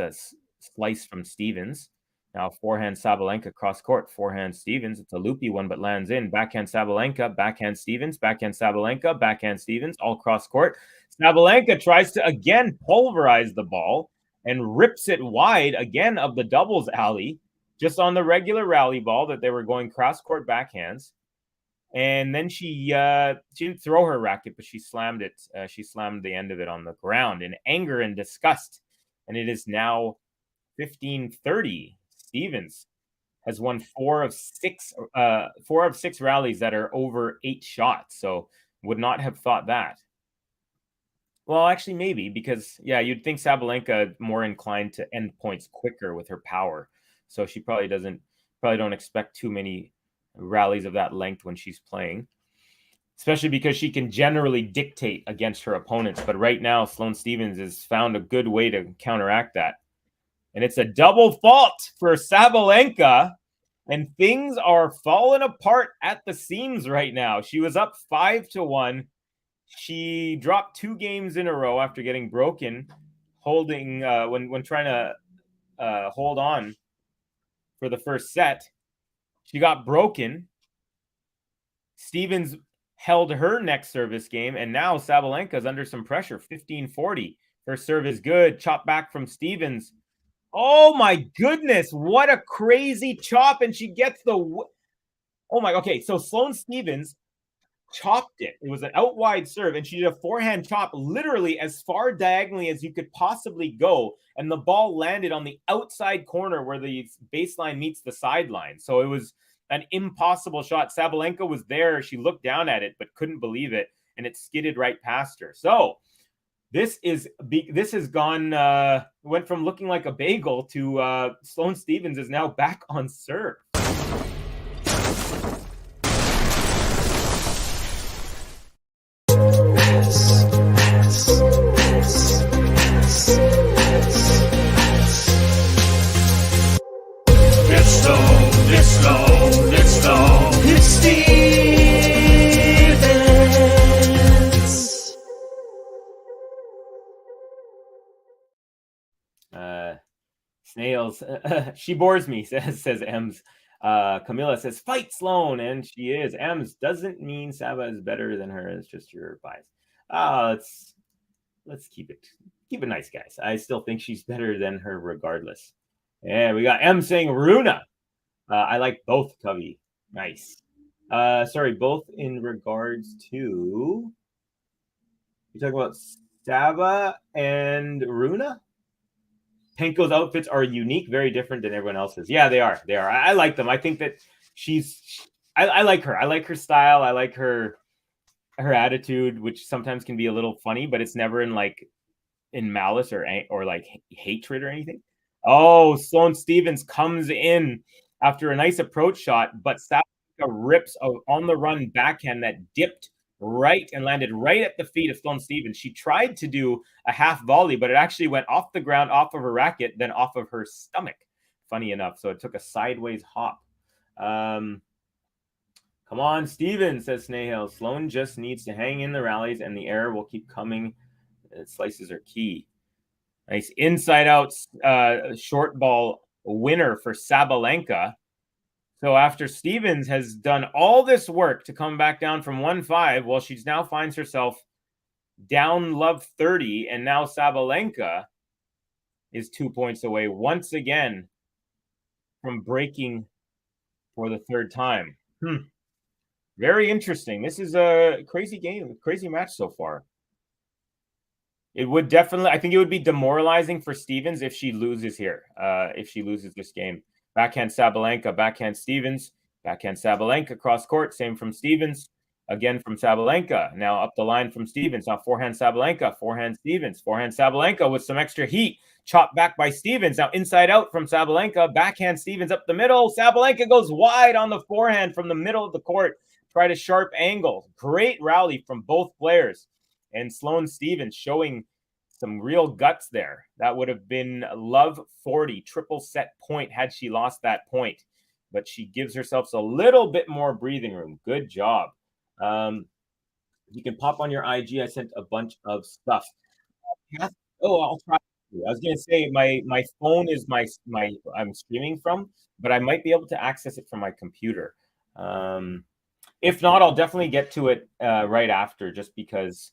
slice from Stevens. Now forehand Sabalenka cross court, forehand Stevens. It's a loopy one, but lands in. Backhand Sabalenka, backhand Stevens, backhand Sabalenka, backhand Stevens, all cross court. Sabalenka tries to again pulverize the ball and rips it wide again of the doubles alley, just on the regular rally ball that they were going cross court backhands. And then she didn't throw her racket, but she slammed it. She slammed the end of it on the ground in anger and disgust. And it is now 15-30. Stevens has won 4 of 6 rallies that are over 8 shots. So would not have thought that. Well, actually, maybe, because you'd think Sabalenka more inclined to end points quicker with her power. So she probably don't expect too many rallies of that length when she's playing, especially because she can generally dictate against her opponents. But right now, Sloane Stevens has found a good way to counteract that. And it's a double fault for Sabalenka, and things are falling apart at the seams right now. She was up 5-1. She dropped 2 games in a row after getting broken, holding when trying to hold on for the first set. She got broken. Stevens held her next service game, and now Sabalenka's under some pressure. 15-40. Her serve is good. Chop back from Stevens. Oh my goodness, what a crazy chop, and she gets okay, so Sloane Stevens chopped it. It was an out wide serve, and she did a forehand chop literally as far diagonally as you could possibly go, and the ball landed on the outside corner where the baseline meets the sideline. So it was an impossible shot. Sabalenka was there. She looked down at it, but couldn't believe it, and it skidded right past her. So this has gone, went from looking like a bagel to Sloane Stevens is now back on serve. It's Sloane, it's Stevens. Snails. She bores me, says Ems. Camilla says, fight Sloane, and she is. Ems doesn't mean Saba is better than her. It's just your bias. Let's keep it nice, guys. I still think she's better than her regardless. And we got M saying Runa. I like both, Covey. Nice. Sorry, both in regards to... You talking about Saba and Runa? Penko's outfits are unique, very different than everyone else's. Yeah, they are. I like them. I think that I like her. I like her style. I like her attitude, which sometimes can be a little funny, but it's never in malice or like hatred or anything. Oh, Sloane Stephens comes in after a nice approach shot, but Sabalenka rips on the run backhand that dipped right and landed right at the feet of Sloane Stephens. She tried to do a half volley, but it actually went off the ground, off of her racket, then off of her stomach. Funny enough. So it took a sideways hop. Come on, Stephens, says Snail. Sloane just needs to hang in the rallies and the air will keep coming. Slices are key. Nice inside out short ball winner for Sabalenka. So after Stephens has done all this work to come back down from 1-5, well, she now finds herself down love 30, and now Sabalenka is 2 points away once again from breaking for the third time. Very interesting. This is a crazy game, crazy match so far. It would definitely, I think it would be demoralizing for Stephens if she loses here, if she loses this game. Backhand Sabalenka, backhand Stephens, backhand Sabalenka, cross court, same from Stephens, again from Sabalenka, now up the line from Stephens, now forehand Sabalenka, forehand Stephens, forehand Sabalenka with some extra heat, chopped back by Stephens, now inside out from Sabalenka, backhand Stephens up the middle, Sabalenka goes wide on the forehand from the middle of the court, tried a sharp angle, great rally from both players, and Sloane Stephens showing some real guts there. That would have been love 40, triple set point had she lost that point. But she gives herself a little bit more breathing room. Good job. You can pop on your IG. I sent a bunch of stuff. I'll try. I was going to say my phone is my I'm streaming from, but I might be able to access it from my computer. If not, I'll definitely get to it right after, just because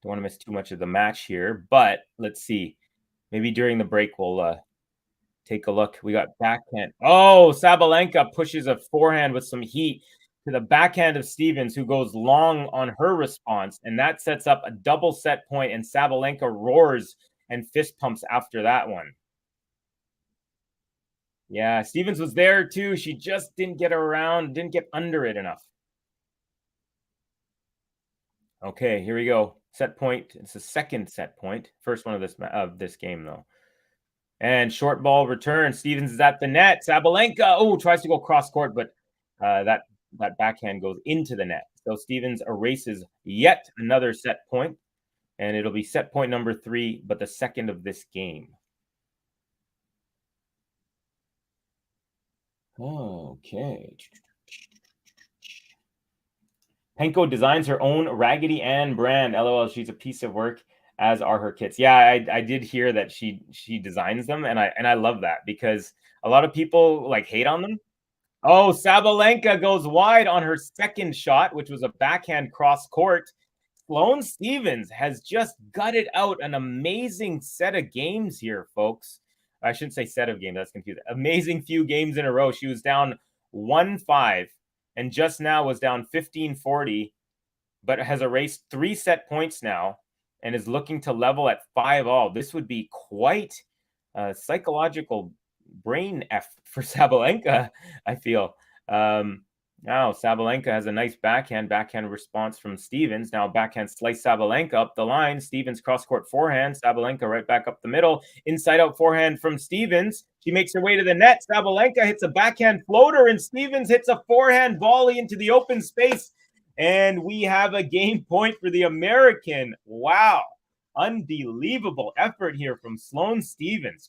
don't want to miss too much of the match here, but let's see. Maybe during the break, we'll take a look. We got backhand. Oh, Sabalenka pushes a forehand with some heat to the backhand of Stephens, who goes long on her response. And that sets up a double set point, and Sabalenka roars and fist pumps after that one. Yeah, Stephens was there too. She just didn't get around, didn't get under it enough. Okay, here we go. Set point. It's the second set point. First one of this game, though. And short ball return. Stephens is at the net. Sabalenka, tries to go cross court, but that backhand goes into the net. So Stephens erases yet another set point, and it'll be set point number 3, but the second of this game. Okay. Penko designs her own Raggedy Ann brand. LOL, she's a piece of work, as are her kits. Yeah, I did hear that she designs them, and I love that, because a lot of people hate on them. Oh, Sabalenka goes wide on her second shot, which was a backhand cross court. Sloane Stephens has just gutted out an amazing set of games here, folks. I shouldn't say set of games, that's confusing. Amazing few games in a row. She was down 1-5. And just now was down 15-40, but has erased 3 set points now and is looking to level at 5-all. This would be quite a psychological brain effort for Sabalenka, I feel. Now Sabalenka has a nice backhand response from Stephens. Now backhand slice Sabalenka up the line. Stephens cross-court forehand. Sabalenka right back up the middle. Inside-out forehand from Stephens. She makes her way to the net. Sabalenka hits a backhand floater, and Stephens hits a forehand volley into the open space. And we have a game point for the American. Wow. Unbelievable effort here from Sloane Stephens.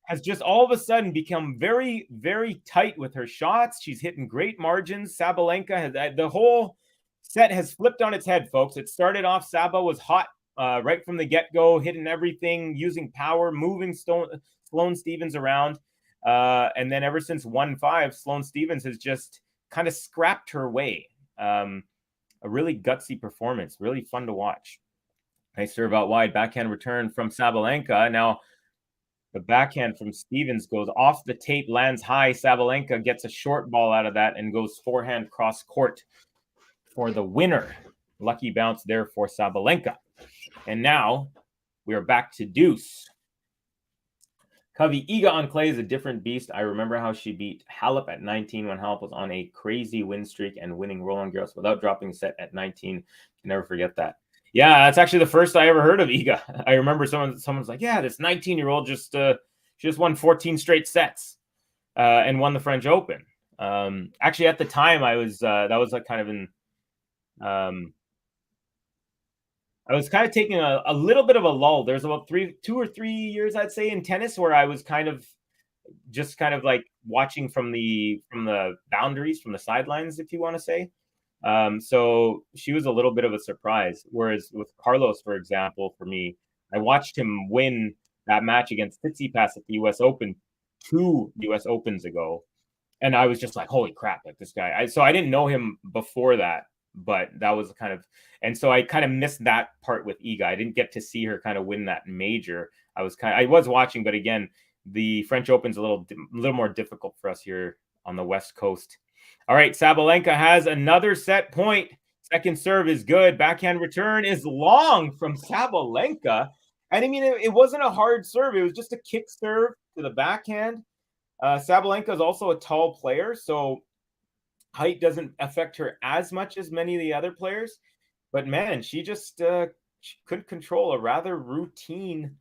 Has all of a sudden become very, very tight with her shots. She's hitting great margins. Sabalenka the whole set has flipped on its head, folks. It started off, Saba was hot right from the get-go, hitting everything, using power, moving Sloane Stephens around. And then ever since 1-5, Sloane Stephens has just kind of scrapped her way. A really gutsy performance, really fun to watch. Nice serve out wide, backhand return from Sabalenka. Now, the backhand from Stephens goes off the tape, lands high. Sabalenka gets a short ball out of that and goes forehand cross court for the winner. Lucky bounce there for Sabalenka. And now we are back to deuce. Covey, Iga on clay is a different beast. I remember how she beat Halep at 19 when Halep was on a crazy win streak and winning Roland Garros without dropping a set at 19. Can never forget that. Yeah, that's actually the first I ever heard of Iga. I remember someone's like, yeah, this 19-year-old she just won 14 straight sets and won the French Open. Actually, at the time, I was that was like kind of in I was kind of taking a little bit of a lull. There's about 2 or 3 years, I'd say, in tennis where I was kind of like watching from the boundaries, from the sidelines, if you want to say. So she was a little bit of a surprise. Whereas with Carlos, for example, for me, I watched him win that match against Tsitsipas at the U.S. Open 2 U.S. Opens ago. And I was just like, holy crap, like this guy. So I didn't know him before that, but that was and so I kind of missed that part with Iga. I didn't get to see her kind of win that major. I was watching, but again, the French Open's a little more difficult for us here on the West Coast. All right, Sabalenka has another set point. Second serve is good. Backhand return is long from Sabalenka. And I mean, it wasn't a hard serve. It was just a kick serve to the backhand. Sabalenka is also a tall player, so height doesn't affect her as much as many of the other players. But man, she just she couldn't control a rather routine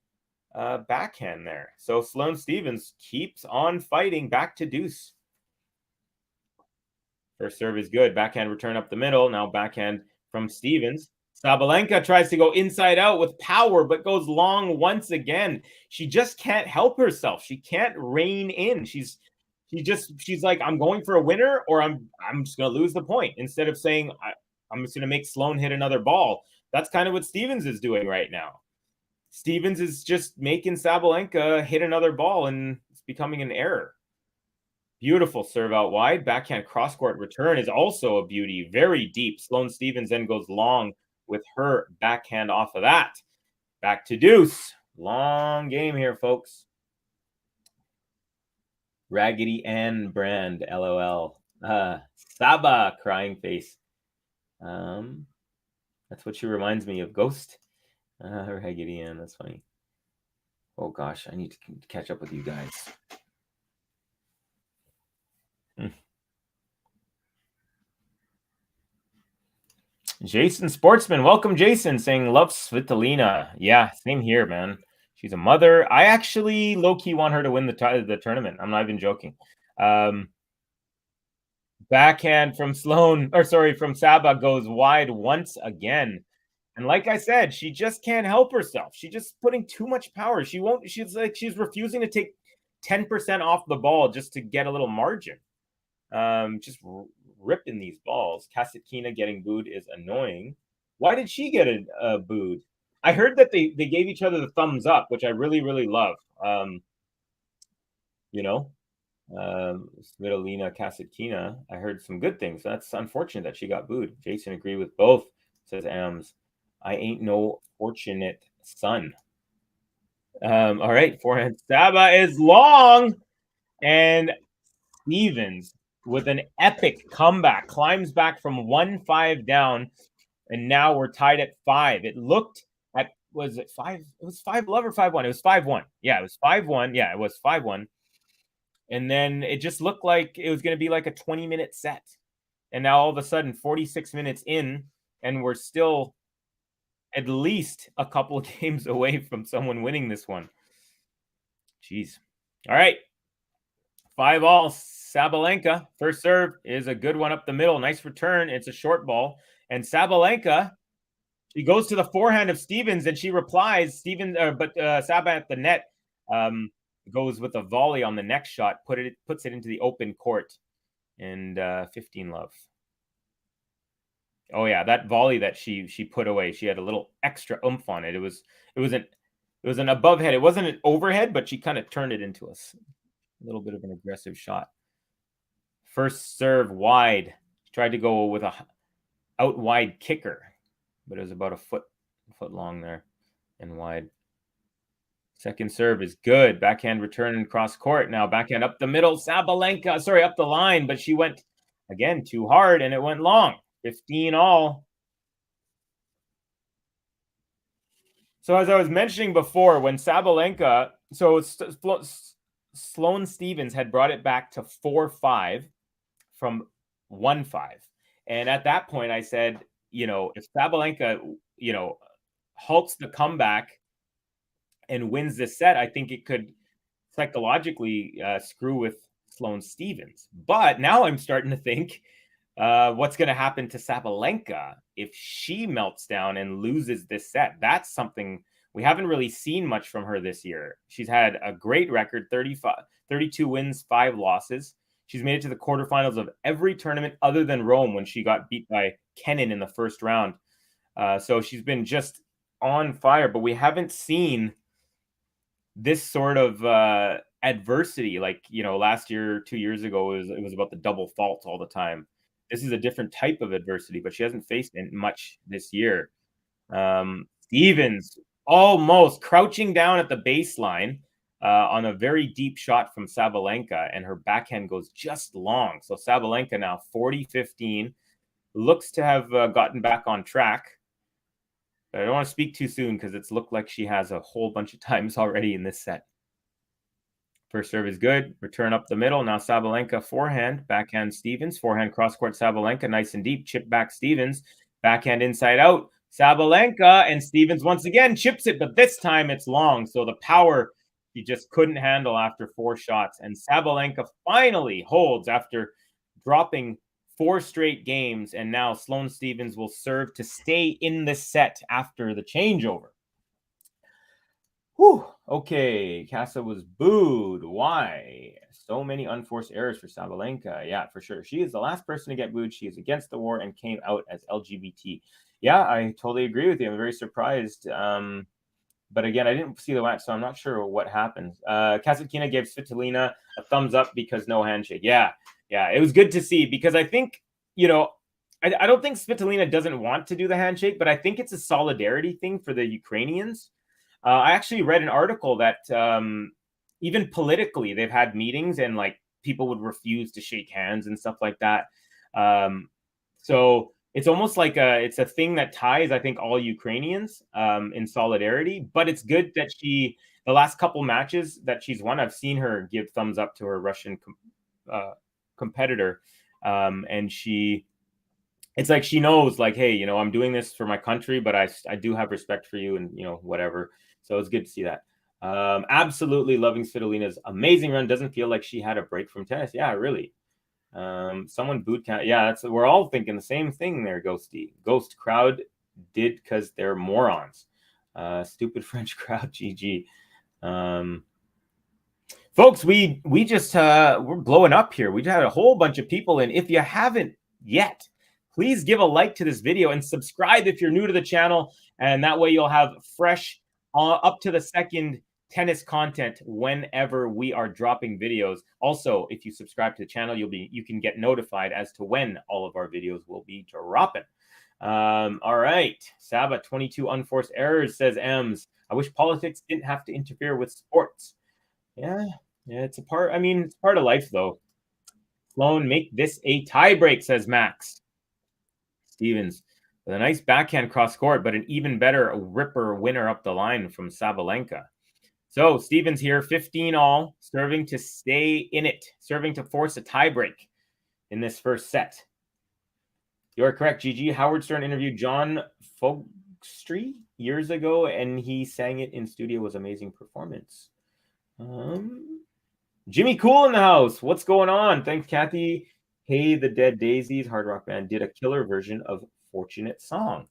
backhand there. So Sloane Stephens keeps on fighting, back to deuce. First serve is good. Backhand return up the middle. Now backhand from Stephens. Sabalenka tries to go inside out with power, but goes long once again. She just can't help herself. She can't rein in. She's like, I'm going for a winner, or I'm just going to lose the point, instead of saying, I'm just going to make Sloane hit another ball. That's kind of what Stephens is doing right now. Stephens is just making Sabalenka hit another ball, and it's becoming an error. Beautiful serve out wide. Backhand cross-court return is also a beauty. Very deep. Sloane Stephens then goes long with her backhand off of that. Back to deuce. Long game here, folks. Raggedy Ann brand, LOL. Saba, crying face. That's what she reminds me of. Ghost. Raggedy Ann, that's funny. Oh gosh, I need to catch up with you guys. Jason Sportsman, welcome, Jason, saying love Svitolina. Yeah, same here, man. She's a mother. I actually low-key want her to win the tournament. I'm not even joking. Backhand from from Saba goes wide once again. And like I said, she just can't help herself. She's just putting too much power. She's refusing to take 10% off the ball just to get a little margin. Just ripping these balls. Kasatkina getting booed is annoying. Why did she get booed? I heard that they gave each other the thumbs up, which I really, really love. Svitolina, Kasatkina, I heard some good things. That's unfortunate that she got booed. Jason agreed with both, says Ams. I ain't no fortunate son. All right, forehand Saba is long, and Stephens with an epic comeback climbs back from 1-5 down, and now we're tied at 5. It looked at, was it 5? It was 5-love or 5-1? It was 5-1. Yeah, it was 5-1. Yeah, it was 5-1. And then it just looked like it was going to be like a 20-minute set. And now all of a sudden, 46 minutes in, and we're still at least a couple of games away from someone winning this one. Jeez. All right. 5-all. Sabalenka. First serve is a good one up the middle. Nice return. It's a short ball. And Sabalenka, she goes to the forehand of Stephens, and she replies. Saba at the net goes with a volley on the next shot, puts it into the open court, and 15-love. Oh yeah, that volley that she put away, she had a little extra oomph on it. It was an above head. It wasn't an overhead, but she kind of turned it into a little bit of an aggressive shot. First serve wide. She tried to go with a out wide kicker, but it was about a foot long there and wide. Second serve is good. Backhand return and cross court. Now backhand up the middle. Sabalenka, sorry, up the line, but she went again too hard and it went long. 15 all. So as I was mentioning before, when Sabalenka, so Sloane Stephens had brought it back to 4-5 from 1-5. And at that point I said, if Sabalenka, halts the comeback and wins this set, I think it could psychologically screw with Sloane Stephens. But now I'm starting to think, what's going to happen to Sabalenka if she melts down and loses this set? That's something we haven't really seen much from her this year. She's had a great record, 32 wins, 5 losses. She's made it to the quarterfinals of every tournament other than Rome when she got beat by Kenin in the first round. So she's been just on fire, but we haven't seen this sort of adversity like, last year, 2 years ago, it was about the double faults all the time. This is a different type of adversity, but she hasn't faced it much this year. Stephens almost crouching down at the baseline on a very deep shot from Sabalenka, and her backhand goes just long. So Sabalenka now 40-15, looks to have gotten back on track. But I don't want to speak too soon because it's looked like she has a whole bunch of times already in this set. First serve is good. Return up the middle. Now Sabalenka forehand. Backhand Stephens. Forehand cross-court Sabalenka. Nice and deep. Chip back Stephens. Backhand inside out. Sabalenka. And Stephens once again chips it. But this time it's long. So the power she just couldn't handle after 4 shots. And Sabalenka finally holds after dropping 4 straight games. And now Sloane Stephens will serve to stay in the set after the changeover. Whew. Okay, Casa was booed. Why? So many unforced errors for Sabalenka. Yeah, for sure. She is the last person to get booed. She is against the war and came out as LGBT. Yeah, I totally agree with you. I'm very surprised. But again, I didn't see the match, so I'm not sure what happened. Kasatkina gave Svitolina a thumbs up because no handshake. Yeah, it was good to see because I think, I don't think Svitolina doesn't want to do the handshake, but I think it's a solidarity thing for the Ukrainians. I actually read an article that even politically, they've had meetings and like people would refuse to shake hands and stuff like that. So it's almost like it's a thing that ties, I think, all Ukrainians in solidarity. But it's good that the last couple matches that she's won, I've seen her give thumbs up to her Russian competitor, and it's like she knows, like, hey, I'm doing this for my country, but I do have respect for you, and whatever. So it's good to see that. Absolutely loving Svitolina's amazing run. Doesn't feel like she had a break from tennis. Yeah, really. Someone booed. Yeah, we're all thinking the same thing there, Ghosty. Ghost crowd did because they're morons. Stupid French crowd. GG. Folks, we just we're blowing up here. We just had a whole bunch of people in. If you haven't yet, please give a like to this video and subscribe if you're new to the channel, and that way you'll have fresh up to the second tennis content whenever we are dropping videos. Also, if you subscribe to the channel, you can get notified as to when all of our videos will be dropping. All right, Saba 22 unforced errors, says Ems. I wish politics didn't have to interfere with sports. Yeah, it's a part. I mean, it's part of life, though. Sloane, make this a tie break, says Max. Stephens with a nice backhand cross court, but an even better ripper winner up the line from Sabalenka. So Stephens here, 15 all, serving to stay in it, serving to force a tie break in this first set. You're correct, GG. Howard Stern interviewed John Fogstry years ago, and he sang it in studio. It was amazing performance. Jimmy Cool in the house. What's going on? Thanks, Kathy. Hey, the Dead Daisies hard rock band did a killer version of Fortunate Song.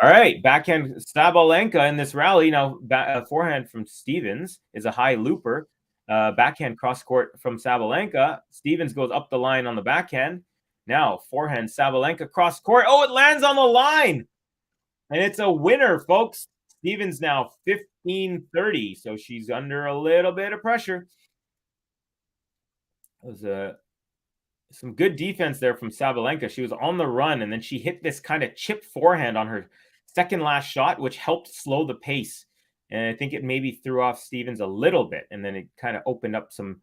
All right, backhand Sabalenka in this rally. Now, forehand from Stephens is a high looper. Backhand cross court from Sabalenka. Stephens goes up the line on the backhand. Now, forehand Sabalenka cross court. Oh, it lands on the line. And it's a winner, folks. Stevens now 15-30. So she's under a little bit of pressure. It was some good defense there from Sabalenka. She was on the run, and then she hit this kind of chip forehand on her second last shot, which helped slow the pace. And I think it maybe threw off Stevens a little bit, and then it kind of opened up some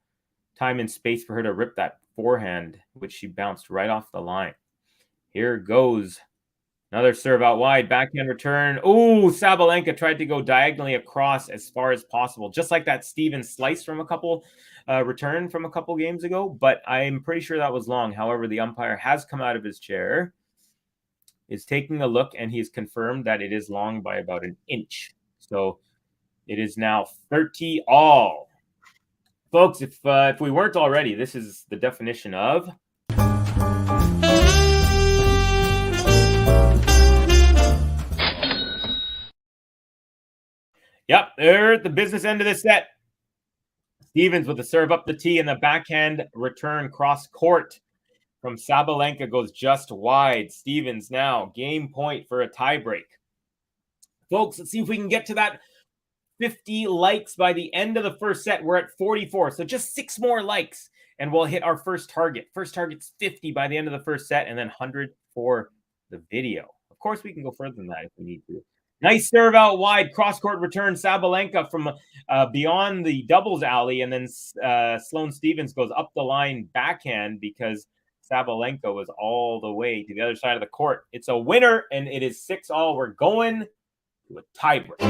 time and space for her to rip that forehand, which she bounced right off the line. Here goes another serve out wide, backhand return. Ooh, Sabalenka tried to go diagonally across as far as possible, just like that Stevens slice from a couple return from a couple games ago, but I'm pretty sure that was long. However, the umpire has come out of his chair, is taking a look, and he's confirmed that it is long by about an inch. So it is now 30 all. Folks, if we weren't already, this is the definition of yep, they're at the business end of the set. Stevens with the serve up the tee and the backhand return cross court from Sabalenka goes just wide. Stevens now game point for a tiebreak. Folks, let's see if we can get to that 50 likes by the end of the first set. We're at 44, so just 6 more likes and we'll hit our first target. First target's 50 by the end of the first set, and then 100 for the video. Of course, we can go further than that if we need to. Nice serve out wide, cross-court return, Sabalenka from beyond the doubles alley, and then Sloane Stevens goes up the line backhand because Sabalenka was all the way to the other side of the court. It's a winner, and it is 6-all. We're going to a tiebreak.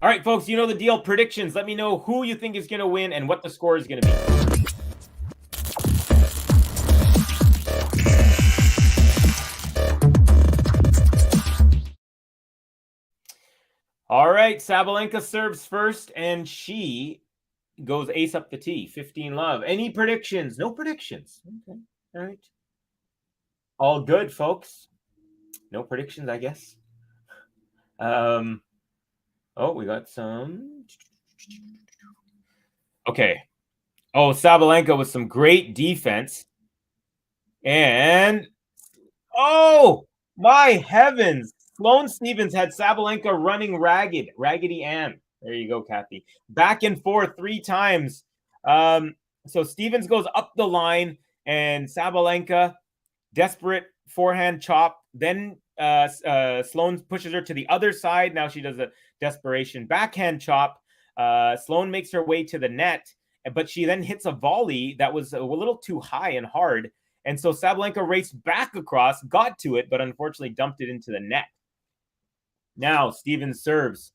All right, folks, you know the deal. Predictions. Let me know who you think is going to win and what the score is going to be. All right, Sabalenka serves first, and she goes ace up the tee, 15 love. Any predictions? No predictions. Okay, all right. All good, folks. No predictions, I guess. Oh, we got some. Okay. Oh, Sabalenka with some great defense. And, oh, my heavens. Sloane Stevens had Sabalenka running ragged. Raggedy Ann. There you go, Kathy. Back and forth 3 times. So Stevens goes up the line, and Sabalenka, desperate forehand chop. Then Sloane pushes her to the other side. Now she does a desperation backhand chop. Sloane makes her way to the net, but she then hits a volley that was a little too high and hard. And so Sabalenka raced back across, got to it, but unfortunately dumped it into the net. Now Stevens serves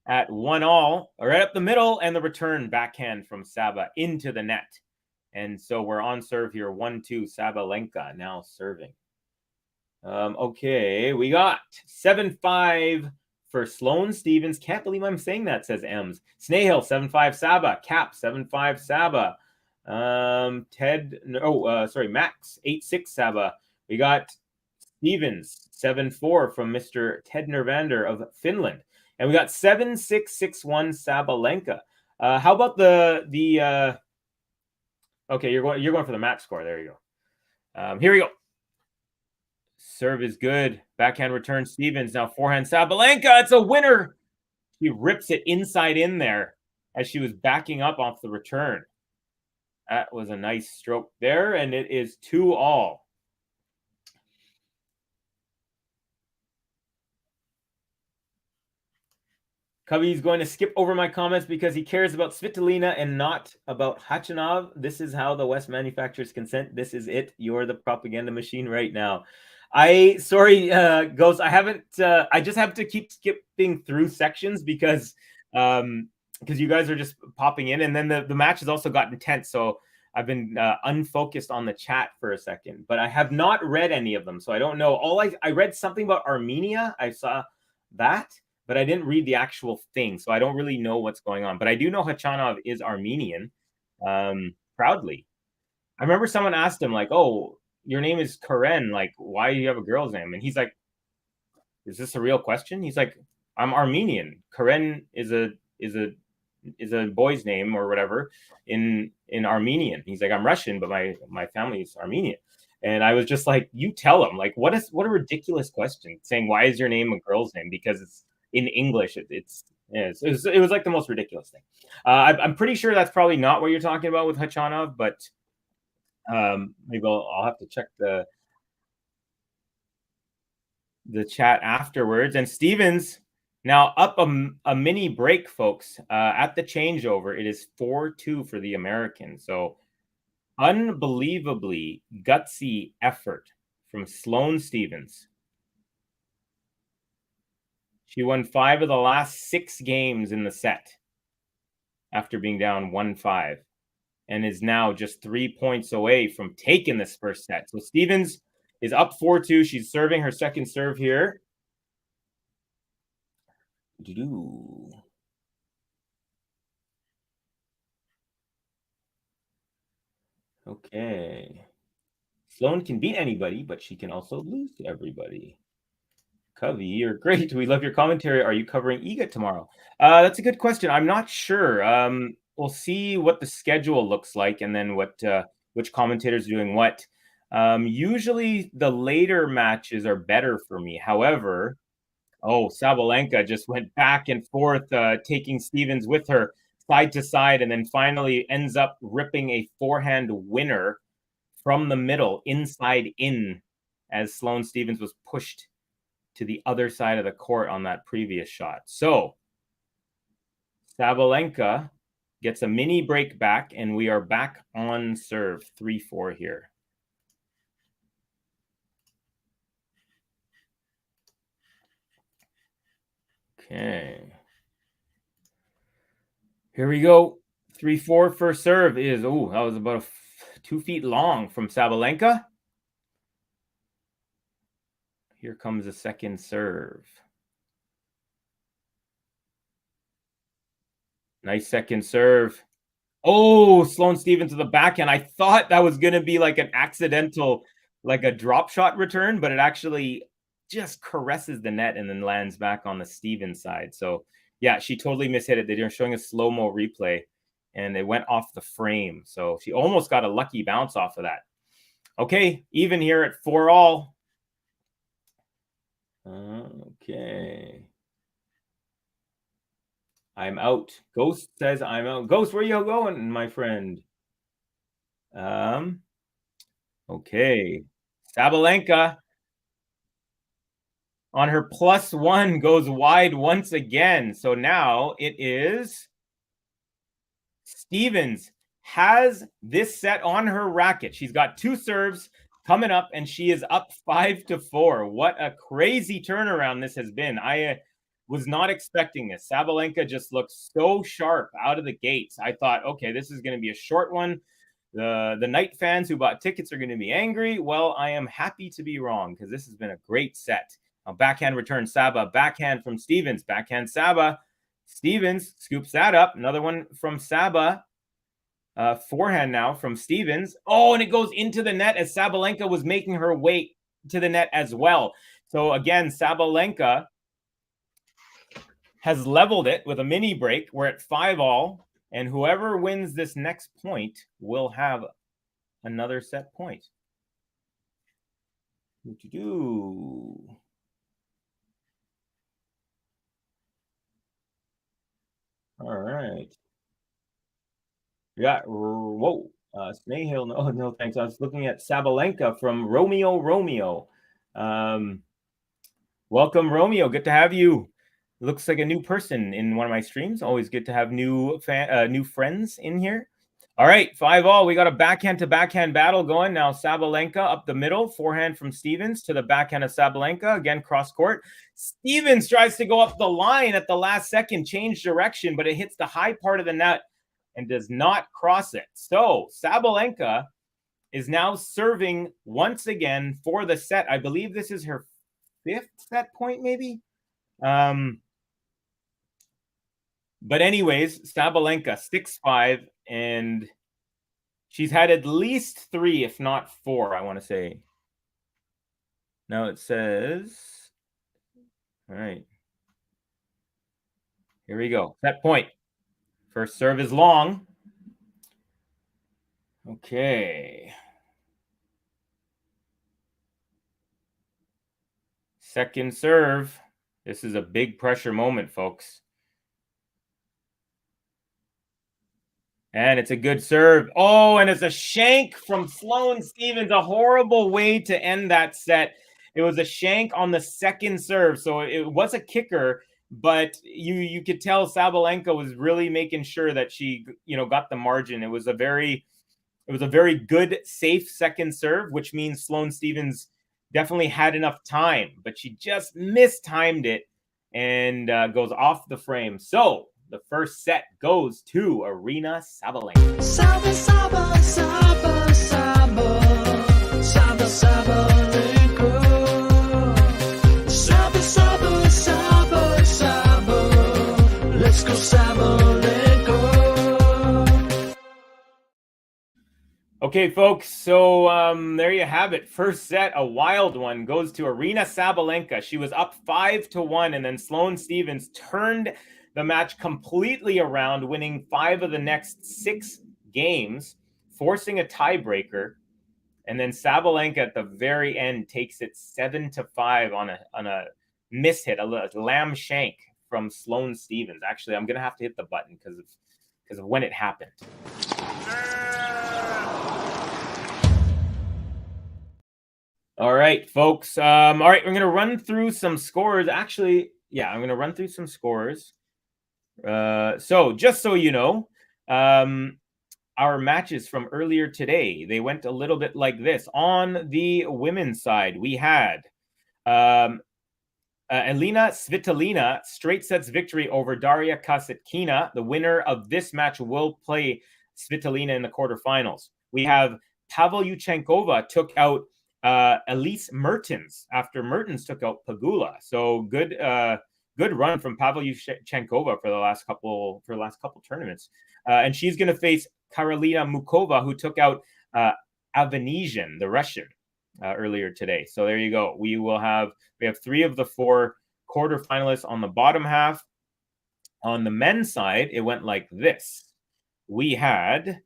at 1-all, right up the middle, and the return backhand from Saba into the net. And so we're on serve here, 1-2, Sabalenka now serving. Okay, we got 7-5 for Sloane Stevens. Can't believe I'm saying that, says Ems. Snail, 7-5 Saba. Cap, 7-5 Saba. Max, 8-6 Saba. We got Stevens, 7-4 from Mr. Ted Nervander of Finland. And we got 7-6, 6-1 Sabalenka. How about the okay, you're going for the max score. There you go. Here we go. Serve is good. Backhand return Stevens. Now forehand Sabalenka. It's a winner. She rips it inside in there as she was backing up off the return. That was a nice stroke there, and it is 2-all. Cubby's going to skip over my comments because he cares about Svitolina and not about Khachanov. This is how the West manufacturers consent. This is it. You're the propaganda machine right now. Ghost. I just have to keep skipping through sections because you guys are just popping in, and then the match has also got intense. So I've been unfocused on the chat for a second, but I have not read any of them, so I don't know. I read something about Armenia. I saw that, but I didn't read the actual thing, so I don't really know what's going on. But I do know Khachanov is Armenian, proudly. I remember someone asked him, like, "Oh, your name is Karen. Like, why do you have a girl's name?" And he's like, is this a real question? He's like, I'm Armenian. Karen is a boy's name or whatever in Armenian. He's like, I'm Russian, but my family is Armenian. And I was just like, you tell him, like, what a ridiculous question, saying why is your name a girl's name? Because it's in English. It was like the most ridiculous thing. I'm pretty sure that's probably not what you're talking about with Khachanov, but maybe I'll have to check the chat afterwards. And Stevens now up a mini break, folks. At the changeover, it is 4-2 for the American. So unbelievably gutsy effort from Sloane Stevens. She won 5 of the last 6 games in the set after being down 1-5 and is now just 3 points away from taking this first set. So Stevens is up 4-2. She's serving her second serve here. Okay. Sloane can beat anybody, but she can also lose to everybody. Covey, you're great. We love your commentary. Are you covering EGA tomorrow? That's a good question. I'm not sure. We'll see what the schedule looks like and then what which commentators are doing what. Usually the later matches are better for me. However, Sabalenka just went back and forth, taking Stevens with her side to side, and then finally ends up ripping a forehand winner from the middle, inside in, as Sloane Stevens was pushed to the other side of the court on that previous shot. So Sabalenka gets a mini break back, and we are back on serve 3-4 here. Okay. Here we go. 3-4 first serve is, that was about 2 feet long from Sabalenka. Here comes the second serve. Nice second serve. Sloane Stevens to the backhand. I thought that was going to be like an accidental, like a drop shot return, but it actually just caresses the net and then lands back on the Stevens side. So yeah, she totally mishit it. They're showing a slow-mo replay and it went off the frame. So she almost got a lucky bounce off of that. Okay, even here at 4-all. Okay. I'm out. Ghost says I'm out. Ghost, where you going, my friend? Okay. Sabalenka on her +1 goes wide once again. So now it is Stevens has this set on her racket. She's got 2 serves coming up, and she is up 5-4. What a crazy turnaround this has been. I was not expecting this. Sabalenka just looks so sharp out of the gates. I thought, okay, this is going to be a short one. The Knight fans who bought tickets are going to be angry. Well, I am happy to be wrong because this has been a great set. A backhand return, Saba. Backhand from Stevens. Backhand, Saba. Stevens scoops that up. Another one from Saba. Forehand now from Stevens. And it goes into the net as Sabalenka was making her way to the net as well. So again, Sabalenka has leveled it with a mini break. We're at 5-all, and whoever wins this next point will have another set point. What you do? All right. Yeah. Snail. No, thanks. I was looking at Sabalenka from Romeo. Welcome, Romeo. Good to have you. Looks like a new person in one of my streams. Always good to have new friends in here. All right, 5-all. We got a backhand to backhand battle going now. Sabalenka up the middle, forehand from Stevens to the backhand of Sabalenka. Again, cross court. Stevens tries to go up the line at the last second, change direction, but it hits the high part of the net and does not cross it. So Sabalenka is now serving once again for the set. I believe this is her 5th set point, maybe. But anyways, Sabalenka 6-5, and she's had at least 3, if not 4, I want to say. Now it says All right. Here we go. Set point. First serve is long. Okay. Second serve. This is a big pressure moment, folks. And it's a good serve. Oh, and it's a shank from Sloane Stephens. A horrible way to end that set. It was a shank on the second serve. So it was a kicker, but you could tell Sabalenka was really making sure that she, got the margin. It was a very good, safe second serve, which means Sloane Stephens definitely had enough time, but she just mistimed it and goes off the frame. So the first set goes to Aryna Sabalenka. Saba, Saba, Saba, Saba, Saba, Sabalenka. Saba, Saba, Saba, Saba, let's go Sabalenka. Okay, folks, so there you have it. First set, a wild one, goes to Aryna Sabalenka. She was up 5-1, and then Sloane Stephens turned the match completely around, winning 5 of the next 6 games, forcing a tiebreaker. And then Sabalenka at the very end takes it 7-5 on a mishit, a lamb shank from Sloane Stephens. Actually, I'm gonna have to hit the button because of when it happened. All right, folks. All right, we're gonna run through some scores. Actually, yeah, I'm gonna run through some scores. So just so you know, our matches from earlier today, they went a little bit like this. On the women's side, we had Elena Svitolina straight sets victory over Daria Kasatkina. The winner of this match will play Svitolina in the quarterfinals. We have Pavlyuchenkova took out Elise Mertens after Mertens took out Pegula. So good run from Pavlyuchenkova for the last couple tournaments. And she's going to face Karolina Mukova, who took out Avanesian, the Russian, earlier today. So there you go. We have 3 of the 4 quarterfinalists on the bottom half. On the men's side, it went like this. We had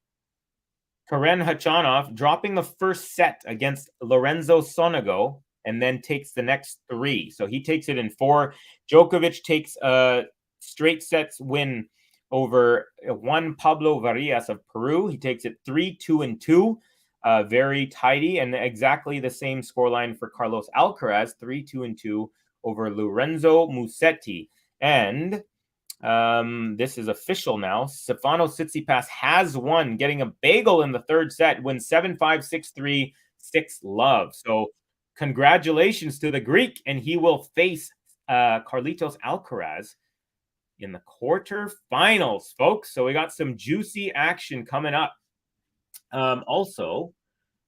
Karen Khachanov dropping the first set against Lorenzo Sonego and then takes the next 3. So he takes it in 4. Djokovic takes a straight sets win over Juan Pablo Varillas of Peru. He takes it 3-2-2. Very tidy, and exactly the same scoreline for Carlos Alcaraz, 3-2-2 over Lorenzo Musetti. And this is official now. Stefanos Tsitsipas has won, getting a bagel in the third set, wins 7-5, 6-3, 6-love. So congratulations to the Greek, and he will face Carlitos Alcaraz in the quarterfinals, folks. So we got some juicy action coming up. Also,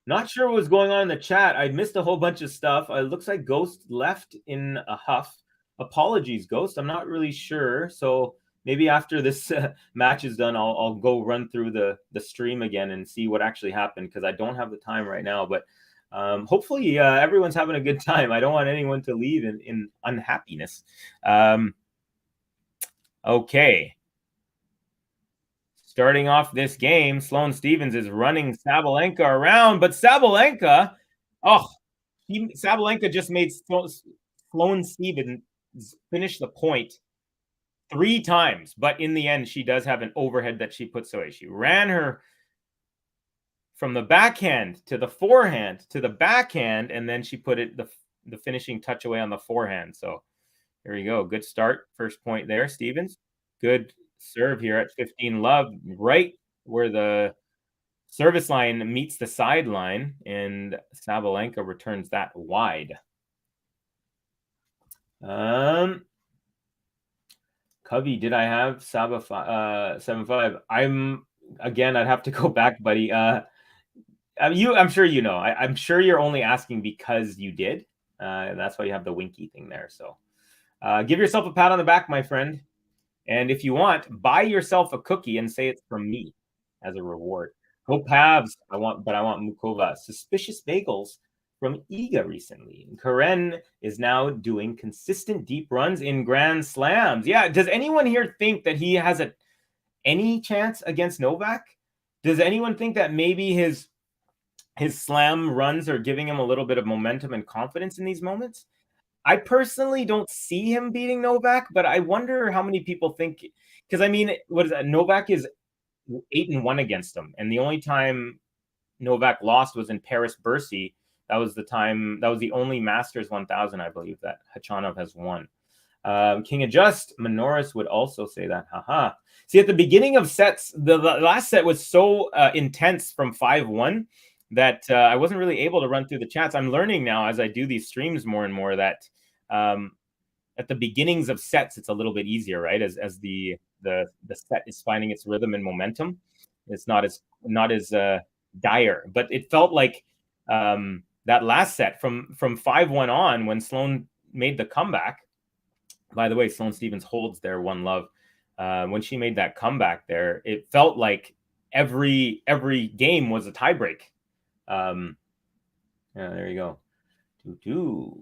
not sure what was going on in the chat. I missed a whole bunch of stuff. It looks like Ghost left in a huff. Apologies, Ghost. I'm not really sure. So maybe after this match is done, I'll go run through the stream again and see what actually happened, because I don't have the time right now. But hopefully everyone's having a good time. I don't want anyone to leave in unhappiness. Okay. Starting off this game, Sloane Stephens is running Sabalenka around, but Sabalenka just made Sloane Stephens finish the point 3 times, but in the end, she does have an overhead that she puts away. She ran her from the backhand to the forehand to the backhand, and then she put it the finishing touch away on the forehand. So there you go. Good start. First point there, Stephens. Good serve here at 15-love, right where the service line meets the sideline, and Sabalenka returns that wide. Covey, did I have Saba 7-5? I'd have to go back, buddy. I'm sure you know. I'm sure you're only asking because you did. And that's why you have the winky thing there. So give yourself a pat on the back, my friend. And if you want, buy yourself a cookie and say it's from me as a reward. Go Pavs. I want Mukova. Suspicious bagels from Iga recently. Karen is now doing consistent deep runs in Grand Slams. Yeah, does anyone here think that he has any chance against Novak? Does anyone think that maybe his slam runs are giving him a little bit of momentum and confidence in these moments? I personally don't see him beating Novak, but I wonder how many people think, because I mean, what is that? Novak is 8-1 against him, and the only time Novak lost was in Paris-Bercy. That was the only Masters 1000, I believe, that Khachanov has won. King Adjust, Manoris would also say that. Haha. See, at the beginning of sets, the last set was so intense from 5-1 that I wasn't really able to run through the chats. I'm learning now as I do these streams more and more that at the beginnings of sets, it's a little bit easier, right? As the set is finding its rhythm and momentum, it's not as dire. But it felt like that last set from 5-1 on, when Sloane made the comeback. By the way, Sloane Stephens holds their one love. When she made that comeback there, it felt like every game was a tiebreak. Yeah, there you go. 2-2.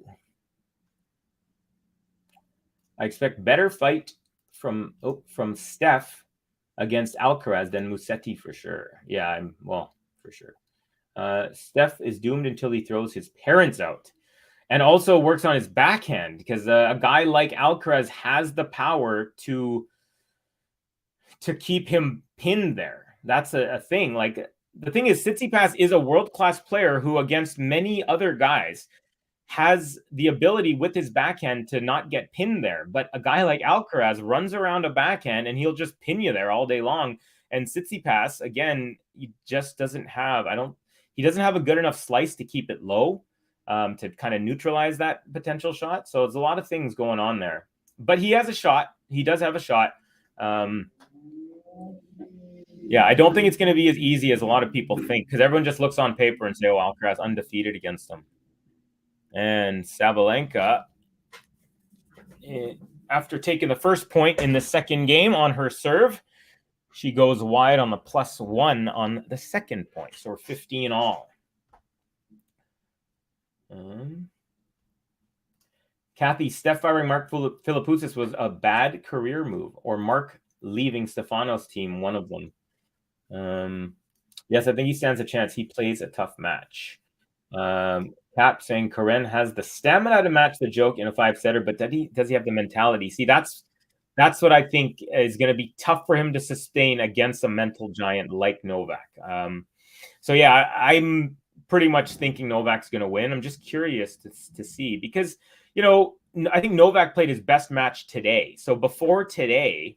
I expect better fight from Steph against Alcaraz than Musetti for sure. Yeah, for sure. Steph is doomed until he throws his parents out, and also works on his backhand, because a guy like Alcaraz has the power to keep him pinned there. That's a thing. Like, the thing is, Tsitsipas is a world-class player who, against many other guys, has the ability with his backhand to not get pinned there. But a guy like Alcaraz runs around a backhand and he'll just pin you there all day long. And Tsitsipas, again, he just doesn't have he doesn't have a good enough slice to keep it low, to kind of neutralize that potential shot. So there's a lot of things going on there. But he has a shot. He does have a shot. Yeah, I don't think it's going to be as easy as a lot of people think, because everyone just looks on paper and say, oh, Alcaraz undefeated against him. And Sabalenka, after taking the first point in the second game on her serve, she goes wide on the +1 on the second point. So we're 15 all. Kathy, Steph firing Mark Philippoussis was a bad career move, or Mark leaving Stefano's team, one of them. Yes, I think he stands a chance. He plays a tough match. Cap saying Karen has the stamina to match the joke in a 5-setter, but does he have the mentality? See, that's what I think is going to be tough for him to sustain against a mental giant like Novak. So yeah, I'm pretty much thinking Novak's going to win. I'm just curious to see, because, you know, I think Novak played his best match today. So before today,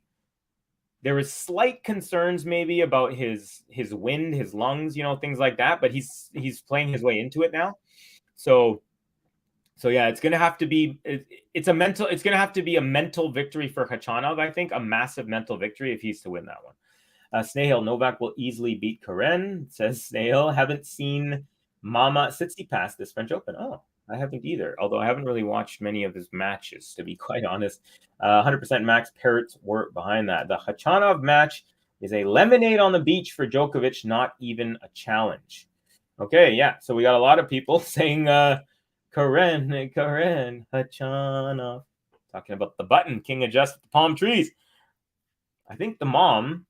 there was slight concerns maybe about his wind, his lungs, you know, things like that. But he's playing his way into it now. So yeah, it's going to have to be it's going to have to be a mental victory for Khachanov. I think a massive mental victory if he's to win that one. Snail, Novak will easily beat Karen, says Snail. Haven't seen Mama Tsitsipas this French Open. Oh, I haven't either, although I haven't really watched many of his matches, to be quite honest. 100% Max Parrott's work behind that. The Khachanov match is a lemonade on the beach for Djokovic, not even a challenge. Okay, yeah, so we got a lot of people saying Karen, Khachanov. Talking about the button, King Adjust the palm trees. I think the mom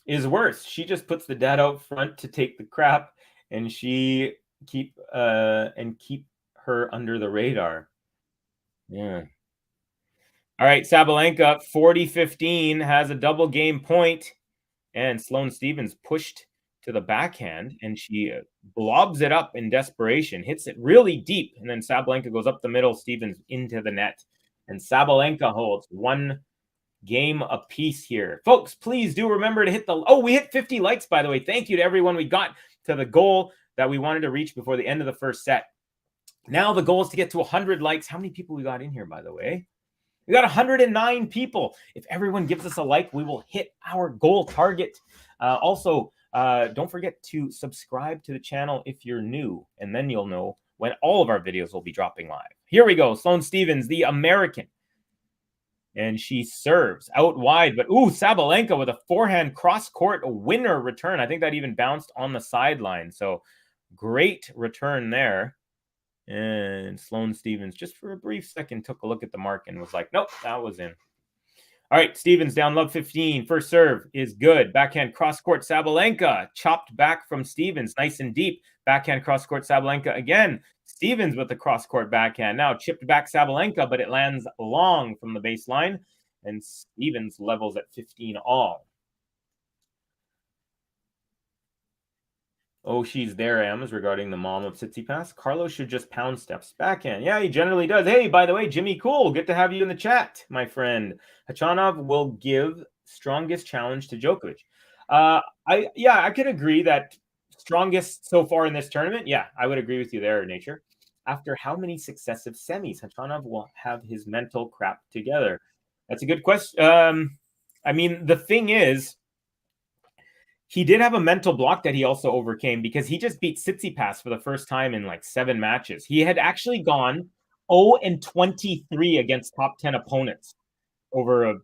is worse. She just puts the dad out front to take the crap, and she keep her under the radar. Yeah. All right, Sabalenka, 40-15, has a double game point, and Sloane Stephens pushed to the backhand, and she blobs it up in desperation, hits it really deep, and then Sabalenka goes up the middle, Stephens into the net, and Sabalenka holds one game apiece here. Folks, please do remember to hit we hit 50 likes, by the way. Thank you to everyone. We got to the goal that we wanted to reach before the end of the first set. Now the goal is to get to 100 likes. How many people we got in here, by the way? We got 109 people. If everyone gives us a like, we will hit our goal target. Also, don't forget to subscribe to the channel if you're new, and then you'll know when all of our videos will be dropping live. Here we go. Sloane Stephens, the American. And she serves out wide, but Sabalenka with a forehand cross-court winner return. I think that even bounced on the sideline. So great return there. And Sloane Stevens, just for a brief second, took a look at the mark and was like, nope, that was in. All right, Stevens down love 15. First serve is good. Backhand cross-court Sabalenka. Chopped back from Stevens. Nice and deep. Backhand cross-court Sabalenka again. Stevens with the cross-court backhand. Now chipped back Sabalenka, but it lands long from the baseline. And Stevens levels at 15 all. Oh, she's there, Ams, regarding the mom of Tsitsipas. Carlos should just pound Steph's backhand. Yeah, he generally does. Hey, by the way, Jimmy Cool, good to have you in the chat, my friend. Khachanov will give strongest challenge to Djokovic. I could agree that strongest so far in this tournament. Yeah, I would agree with you there, Nature. After how many successive semis, Khachanov will have his mental crap together? That's a good question. I mean, the thing is, he did have a mental block that he also overcame because he just beat Tsitsipas for the first time in like 7 matches. He had actually gone 0-23 against top 10 opponents over a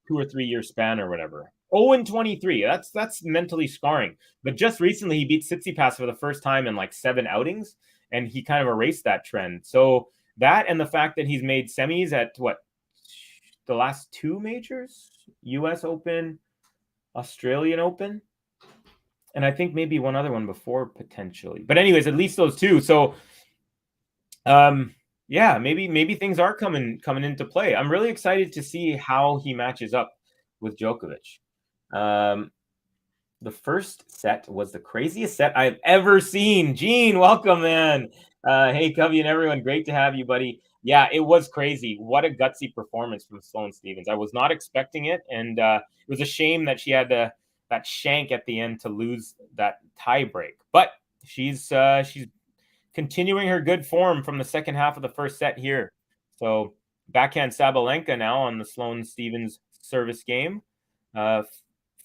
2 or 3 year span or whatever. 0-23. That's mentally scarring. But just recently, he beat Tsitsipas for the first time in like 7 outings, and he kind of erased that trend. So that and the fact that he's made semis at the last 2 majors, U.S. Open, Australian Open. And I think maybe one other one before potentially. But anyways, at least those 2. So, yeah, maybe things are coming into play. I'm really excited to see how he matches up with Djokovic. The first set was the craziest set I've ever seen. Gene, welcome, man. Hey, Covey and everyone. Great to have you, buddy. Yeah, it was crazy. What a gutsy performance from Sloane Stevens. I was not expecting it. And it was a shame that she had that shank at the end to lose that tie break. But she's continuing her good form from the second half of the first set here. So backhand Sabalenka now on the Sloane Stevens service game.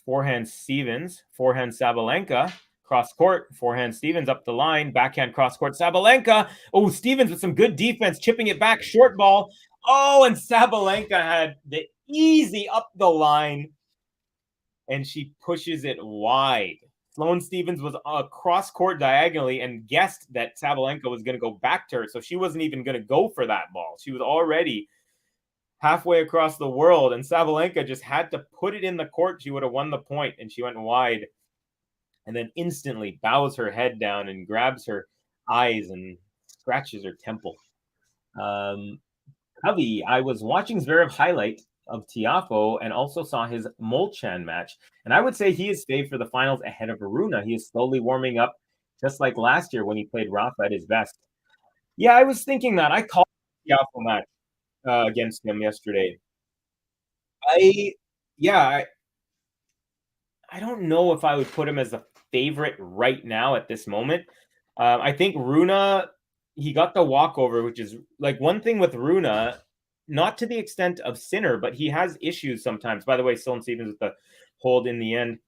Forehand Stevens, forehand Sabalenka, cross court, forehand Stevens up the line, backhand cross court Sabalenka. Oh, Stevens with some good defense, chipping it back, short ball. Oh, and Sabalenka had the easy up the line, and she pushes it wide. Sloane Stevens was cross court diagonally and guessed that Sabalenka was going to go back to her, so she wasn't even going to go for that ball. She was already halfway across the world, and Sabalenka just had to put it in the court. She would have won the point, and she went wide, and then instantly bows her head down and grabs her eyes and scratches her temple. Covey, I was watching Zverev highlight of Tiafoe and also saw his Molchan match, and I would say he is saved for the finals ahead of Aryna. He is slowly warming up, just like last year when he played Rafa at his best. Yeah, I was thinking that. I called the Tiafoe match against him yesterday. I don't know if I would put him as a favorite right now at this moment. I think Rune, he got the walkover, which is like one thing with Rune, not to the extent of Sinner, but he has issues sometimes. By the way, Sloane Stevens with the hold in the end,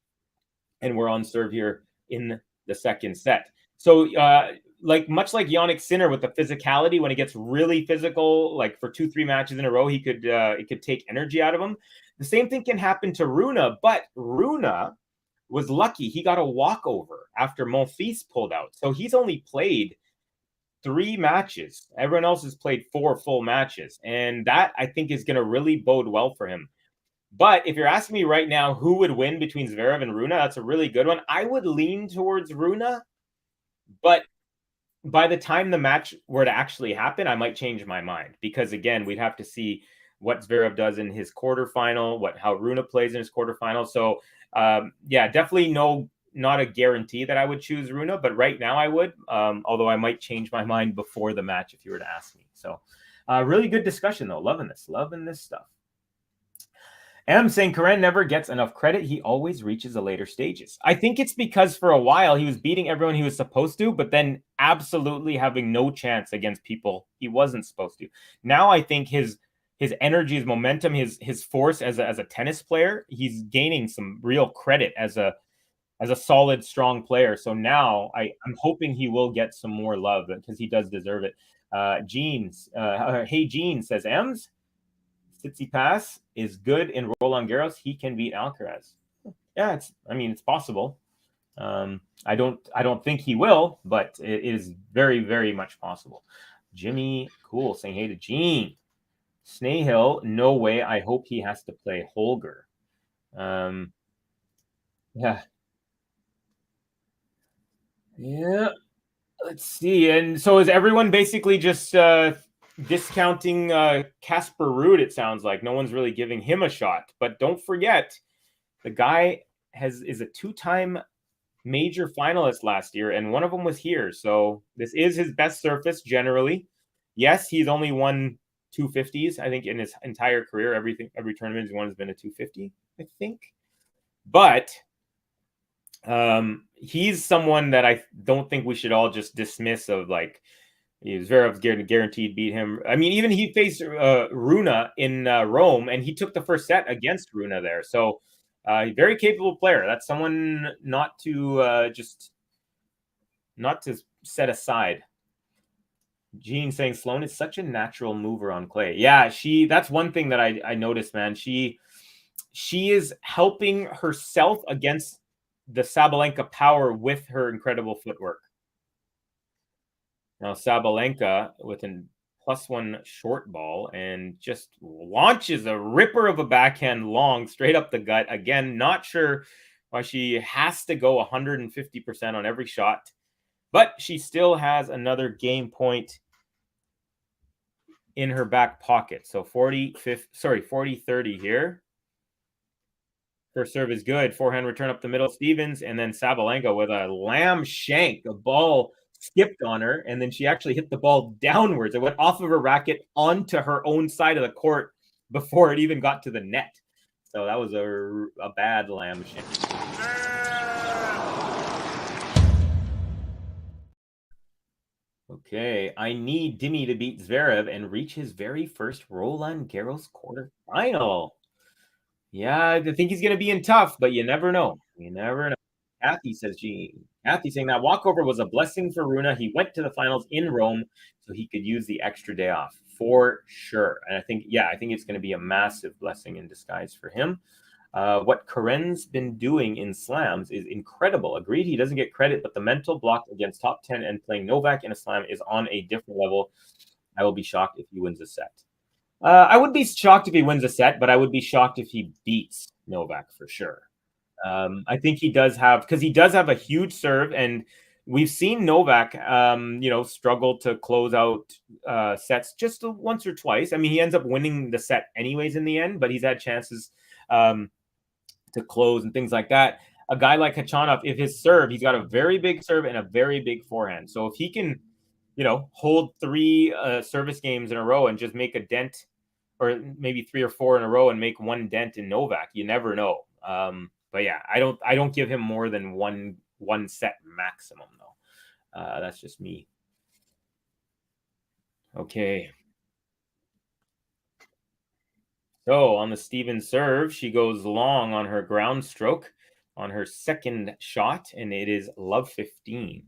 and we're on serve here in the second set. So, much like Jannik Sinner with the physicality, when he gets really physical, like for 2-3 matches in a row, it could take energy out of him. The same thing can happen to Rune, but Rune was lucky. He got a walkover after Monfils pulled out. So he's only played 3 matches. Everyone else has played 4 full matches. And that, I think, is going to really bode well for him. But if you're asking me right now who would win between Zverev and Rune, that's a really good one. I would lean towards Rune, but by the time the match were to actually happen, I might change my mind. Because, again, we'd have to see what Zverev does in his quarterfinal, how Rune plays in his quarterfinal. So, definitely not a guarantee that I would choose Rune, but right now I would, although I might change my mind before the match if you were to ask me. So really good discussion, though. Loving this stuff. M saying Karen never gets enough credit. He always reaches the later stages. I think it's because for a while he was beating everyone he was supposed to, but then absolutely having no chance against people he wasn't supposed to. Now I think his energy, his momentum, his force as a tennis player, he's gaining some real credit as a solid, strong player. So now I'm hoping he will get some more love because he does deserve it. Hey Gene says, Ems, Tsitsipas is good in Roland Garros. He can beat Alcaraz. Yeah, it's possible. I don't think he will, but it is very, very much possible. Jimmy, cool. Saying hey to Gene. Snahill, no way. I hope he has to play Holger. Yeah. Yeah. Let's see. And so is everyone basically just discounting Casper Ruud, it sounds like. No one's really giving him a shot. But don't forget, the guy is a two-time major finalist last year, and one of them was here. So this is his best surface generally. Yes, he's only won 250s, I think, in his entire career. Every tournament he's won has been a 250, I think. But he's someone that I don't think we should all just dismiss of like Zverev's guaranteed beat him. I mean, even he faced Rune in Rome, and he took the first set against Rune there. So very capable player. That's someone not to set aside. Gene saying Sloane is such a natural mover on clay. Yeah, that's one thing that I noticed, man. She is helping herself against the Sabalenka power with her incredible footwork. Now Sabalenka with a +1 short ball and just launches a ripper of a backhand long straight up the gut. Again, not sure why she has to go 150% on every shot, but she still has another game point in her back pocket. So 40-30 here. First serve is good. Forehand return up the middle, Stevens, and then Sabalenka with a lamb shank. A ball skipped on her, and then she actually hit the ball downwards. It went off of her racket onto her own side of the court before it even got to the net. So that was a bad lamb shank. Okay, I need Dimi to beat Zverev and reach his very first Roland Garros quarterfinal. Yeah, I think he's going to be in tough, but you never know. You never know. Kathy says, Kathy saying that walkover was a blessing for Rune. He went to the finals in Rome so he could use the extra day off for sure. And I think it's going to be a massive blessing in disguise for him. What Karen's been doing in slams is incredible. Agreed, he doesn't get credit, but the mental block against top 10 and playing Novak in a slam is on a different level. I will be shocked if he wins a set. I would be shocked if he wins a set, but I would be shocked if he beats Novak for sure. I think he does have a huge serve, and we've seen Novak, struggle to close out sets just once or twice. I mean, he ends up winning the set anyways in the end, but he's had chances to close and things like that. A guy like Khachanov, if his serve, he's got a very big serve and a very big forehand. So if he can, hold 3 service games in a row and just make a dent, or maybe 3 or 4 in a row and make one dent in Novak, you never know. But yeah, I don't give him more than one set maximum though. That's just me. Okay. So on the Stevens serve, she goes long on her ground stroke on her second shot, and it is love 15.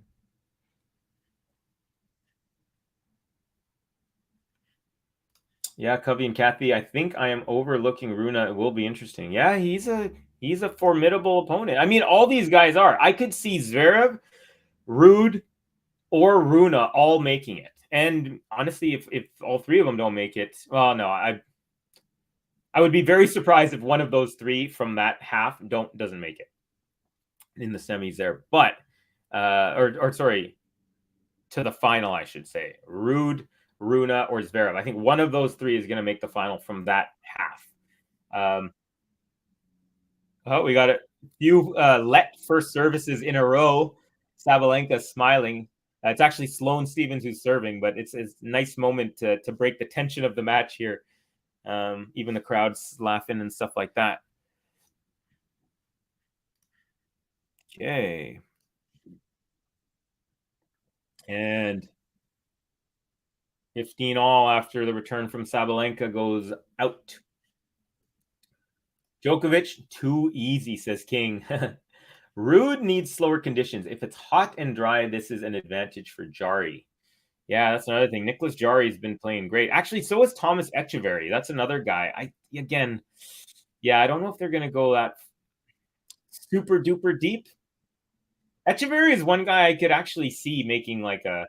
Yeah, Covey and Kathy, I think I am overlooking Rune. It will be interesting. Yeah, he's a formidable opponent. I mean, all these guys are. I could see Zverev, Ruud, or Rune all making it. And honestly, if all 3 of them don't make it, well, no, I would be very surprised if one of those 3 from that half doesn't make it in the semis there. But to the final, I should say. Ruud, Rune, or Zverev. I think one of those 3 is going to make the final from that half. We got a few let first services in a row. Sabalenka smiling. It's actually Sloane Stevens who's serving, but it's a nice moment to break the tension of the match here. Even the crowd's laughing and stuff like that. Okay. And 15 all after the return from Sabalenka goes out. Djokovic, too easy, says King. Ruud needs slower conditions. If it's hot and dry, this is an advantage for Jari. Yeah, that's another thing. Nicholas Jari has been playing great. Actually, so is Thomas Echeverry. That's another guy. I don't know if they're going to go that super duper deep. Echeverry is one guy I could actually see making like a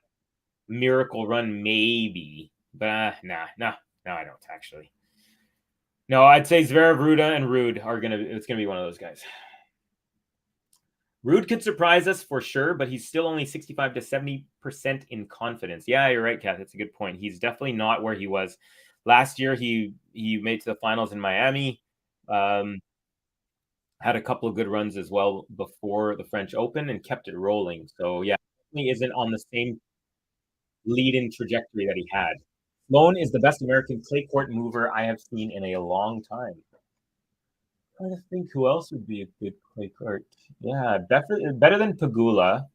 miracle run, maybe. But nah, I don't actually. No, I'd say Zverev, Ruda, and Rude it's gonna be one of those guys. Rude could surprise us for sure, but he's still only 65 to 70% in confidence. Yeah, you're right, Kath. That's a good point. He's definitely not where he was last year. He made to the finals in Miami. Had a couple of good runs as well before the French Open and kept it rolling. So yeah, he isn't on the same lead-in trajectory that he had. Sloane is the best American clay court mover I have seen in a long time. I'm trying to think who else would be a good clay court. Yeah, definitely better than Pegula.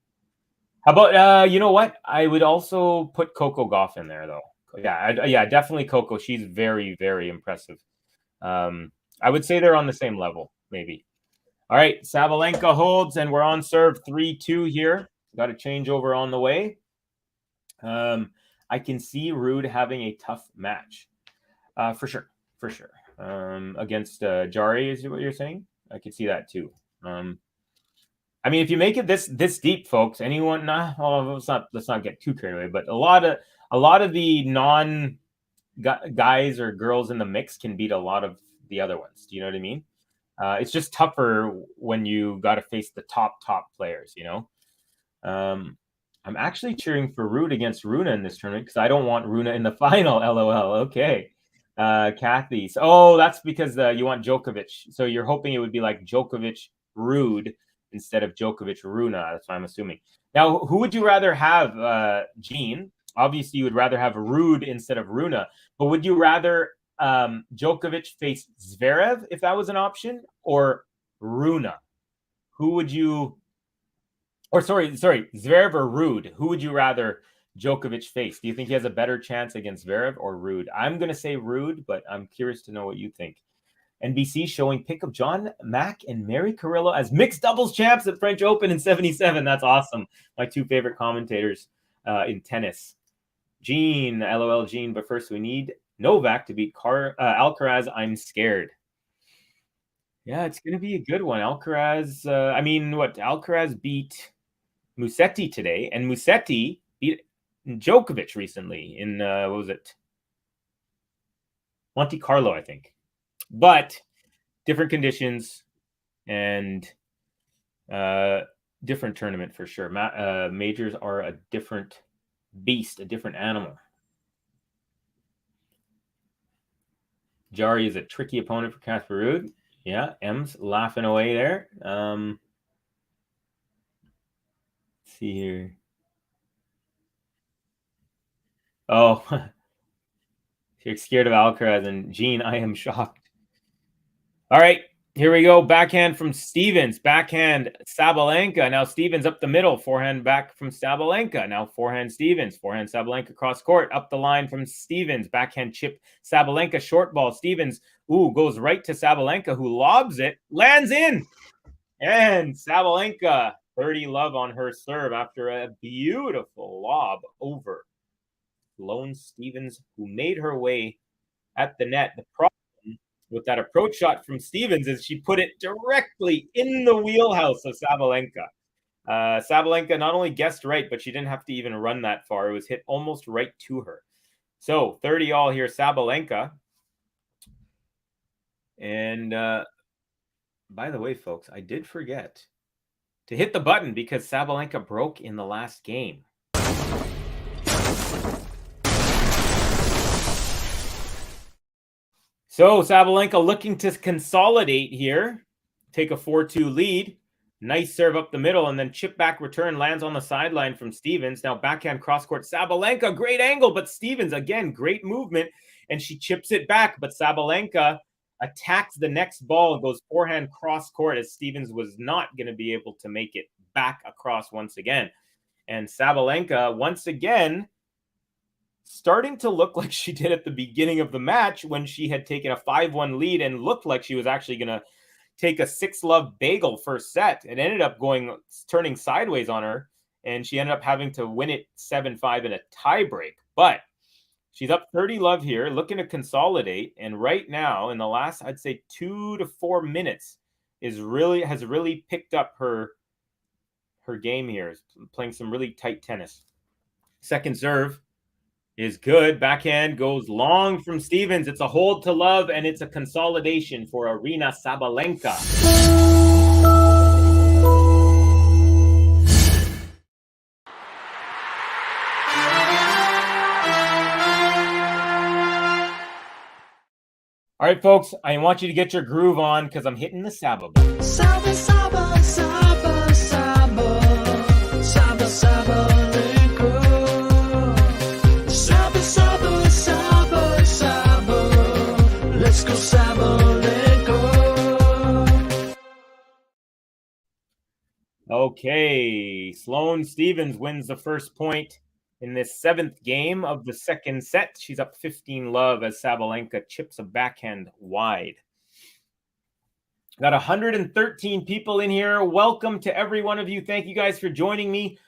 How about you know what? I would also put Coco Gauff in there though. Yeah, definitely Coco. She's very, very impressive. I would say they're on the same level, maybe. All right, Sabalenka holds, and we're on serve 3-2 here. Got a changeover on the way. I can see Rude having a tough match, for sure. Against Jari, is what you're saying? I could see that too. I mean, if you make it this deep, folks, anyone? Let's not get too carried away. But a lot of the non guys or girls in the mix can beat a lot of the other ones. Do you know what I mean? It's just tougher when you got to face the top players. You know. I'm actually cheering for Rude against Runa in this tournament because I don't want Runa in the final. LOL. Okay. Kathy. So, that's because you want Djokovic. So you're hoping it would be like Djokovic Rude instead of Djokovic Runa. That's what I'm assuming. Now, who would you rather have, Gene? Obviously, you would rather have Rude instead of Runa. But would you rather Djokovic face Zverev if that was an option, or Runa? Who would you? Or sorry, Zverev or Rude? Who would you rather Djokovic face? Do you think he has a better chance against Zverev or Rude? I'm going to say Rude, but I'm curious to know what you think. NBC showing pick of John Mack and Mary Carrillo as mixed doubles champs at French Open in 77. That's awesome. My two favorite commentators in tennis. Gene, LOL Gene, but first we need Novak to beat Alcaraz. I'm scared. Yeah, it's going to be a good one. Alcaraz, Alcaraz beat Musetti today, and Musetti beat Djokovic recently in what was it? Monte Carlo, I think. But different conditions and different tournament for sure. Majors are a different beast, a different animal. Jari is a tricky opponent for Casper Ruud. Yeah, M's laughing away there. Let's see here. Oh, you're scared of Alcaraz, and Gene, I am shocked. All right, here we go. Backhand from Stevens. Backhand Sabalenka. Now Stevens up the middle. Forehand back from Sabalenka. Now forehand Stevens. Forehand Sabalenka cross court. Up the line from Stevens. Backhand chip Sabalenka. Short ball. Stevens, goes right to Sabalenka, who lobs it. Lands in. And Sabalenka, 30 love on her serve after a beautiful lob over Sloane Stevens, who made her way at the net. The problem with that approach shot from Stevens is she put it directly in the wheelhouse of Sabalenka. Sabalenka not only guessed right, but she didn't have to even run that far. It was hit almost right to her. So 30 all here, Sabalenka. And by the way, folks, I did forget to hit the button because Sabalenka broke in the last game. So Sabalenka looking to consolidate here, take a 4-2 lead. Nice serve up the middle, and then chip back return lands on the sideline from Stevens. Now backhand cross court. Sabalenka, great angle, but Stevens, again, great movement, and she chips it back. But Sabalenka attacks the next ball and goes forehand cross court, as Stevens was not going to be able to make it back across once again. And Sabalenka, once again, starting to look like she did at the beginning of the match when she had taken a 5-1 lead and looked like she was actually going to take a 6-love bagel first set. It ended up turning sideways on her, and she ended up having to win it 7-5 in a tiebreak. But she's up 30 love here, looking to consolidate. And right now, in the last, I'd say 2 to 4 minutes, has really picked up her game here, is playing some really tight tennis. Second serve is good. Backhand goes long from Stevens. It's a hold to love, and it's a consolidation for Aryna Sabalenka. All right, folks, I want you to get your groove on because I'm hitting the Saba button. Saba, Saba, Saba, Saba, Saba, Sabalenka. Saba, Saba, Saba, Saba, let's go Sabalenka. Okay, Sloane Stevens wins the first point in this seventh game of the second set. She's up 15-love as Sabalenka chips a backhand wide. Got 113 people in here. Welcome to every one of you. Thank you guys for joining me.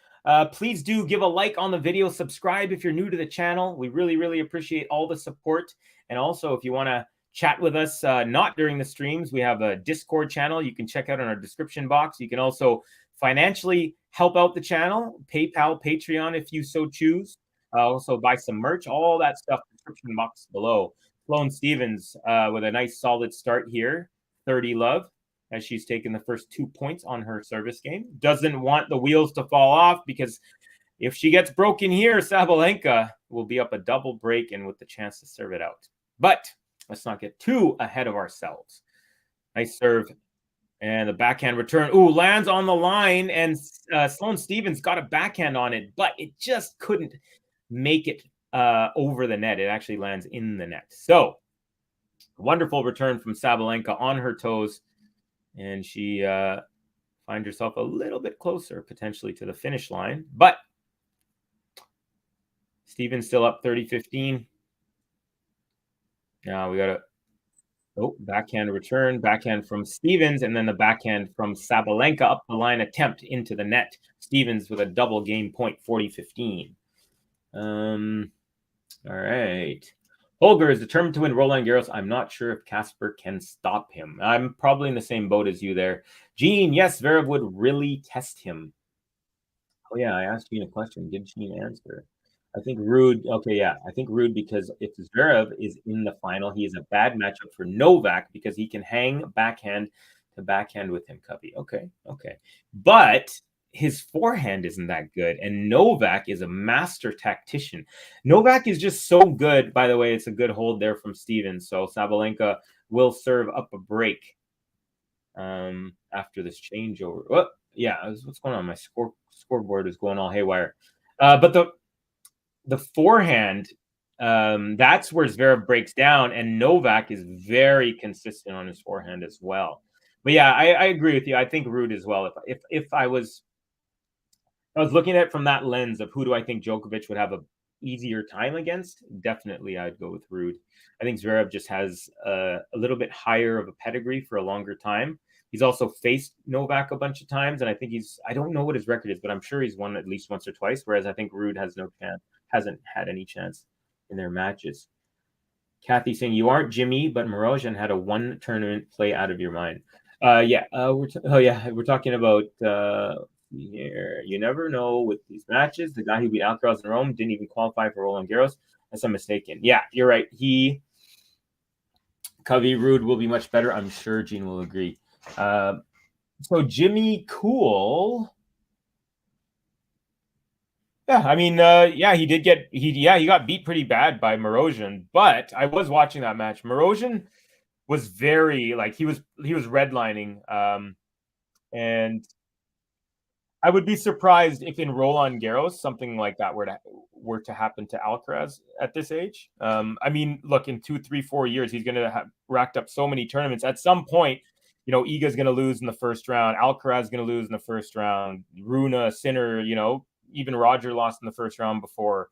Please do give a like on the video. Subscribe if you're new to the channel. We really, really appreciate all the support. And also, if you want to chat with us, not during the streams, we have a Discord channel you can check out in our description box. You can also financially help out the channel, PayPal, Patreon, if you so choose. Also buy some merch, all that stuff, description box below. Sloane Stevens with a nice solid start here, 30-love, as she's taken the first 2 points on her service game. Doesn't want the wheels to fall off because if she gets broken here, Sabalenka will be up a double break and with the chance to serve it out. But let's not get too ahead of ourselves. Nice serve. And the backhand return. Ooh, lands on the line, and Sloane Stevens got a backhand on it, but it just couldn't make it over the net. It actually lands in the net. So, wonderful return from Sabalenka on her toes, and she finds herself a little bit closer, potentially, to the finish line. But Stevens still up 30-15. Now we got to... Oh, backhand return, backhand from Stevens, and then the backhand from Sabalenka up the line attempt into the net. Stevens with a double game point, 40-15. All right. Holger is determined to win Roland Garros. I'm not sure if Casper can stop him. I'm probably in the same boat as you there. Gene, yes, Zverev would really test him. Oh, yeah, I asked Gene a question. Did Gene answer? I think Ruud. Okay, yeah. I think Ruud because if Zverev is in the final, he is a bad matchup for Novak because he can hang backhand to backhand with him, Cubby. Okay. But his forehand isn't that good, and Novak is a master tactician. Novak is just so good. By the way, it's a good hold there from Stevens. So Sabalenka will serve up a break after this changeover. Oh, yeah, what's going on? My scoreboard is going all haywire. But the forehand, that's where Zverev breaks down, and Novak is very consistent on his forehand as well. But yeah, I agree with you. I think Ruud as well. If I was looking at it from that lens of who do I think Djokovic would have a easier time against, definitely I'd go with Ruud. I think Zverev just has a little bit higher of a pedigree for a longer time. He's also faced Novak a bunch of times, and I think I don't know what his record is, but I'm sure he's won at least once or twice, whereas I think Ruud has no chance. Hasn't had any chance in their matches. Kathy saying, you aren't Jimmy, but Marozsan had a one tournament play out of your mind. We're talking about here. You never know with these matches. The guy who beat Alcaraz in Rome didn't even qualify for Roland Garros. Unless I'm mistaken. Yeah, you're right. Covey Ruud will be much better. I'm sure Gene will agree. So Jimmy Cool. Yeah, I mean, he got beat pretty bad by Marozsan, but I was watching that match. Marozsan was very he was redlining, and I would be surprised if in Roland Garros something like that were to happen to Alcaraz at this age. I mean, look, in 2, 3, 4 years, he's going to have racked up so many tournaments. At some point, Iga's going to lose in the first round. Alcaraz is going to lose in the first round. Rune, Sinner, even Roger lost in the first round before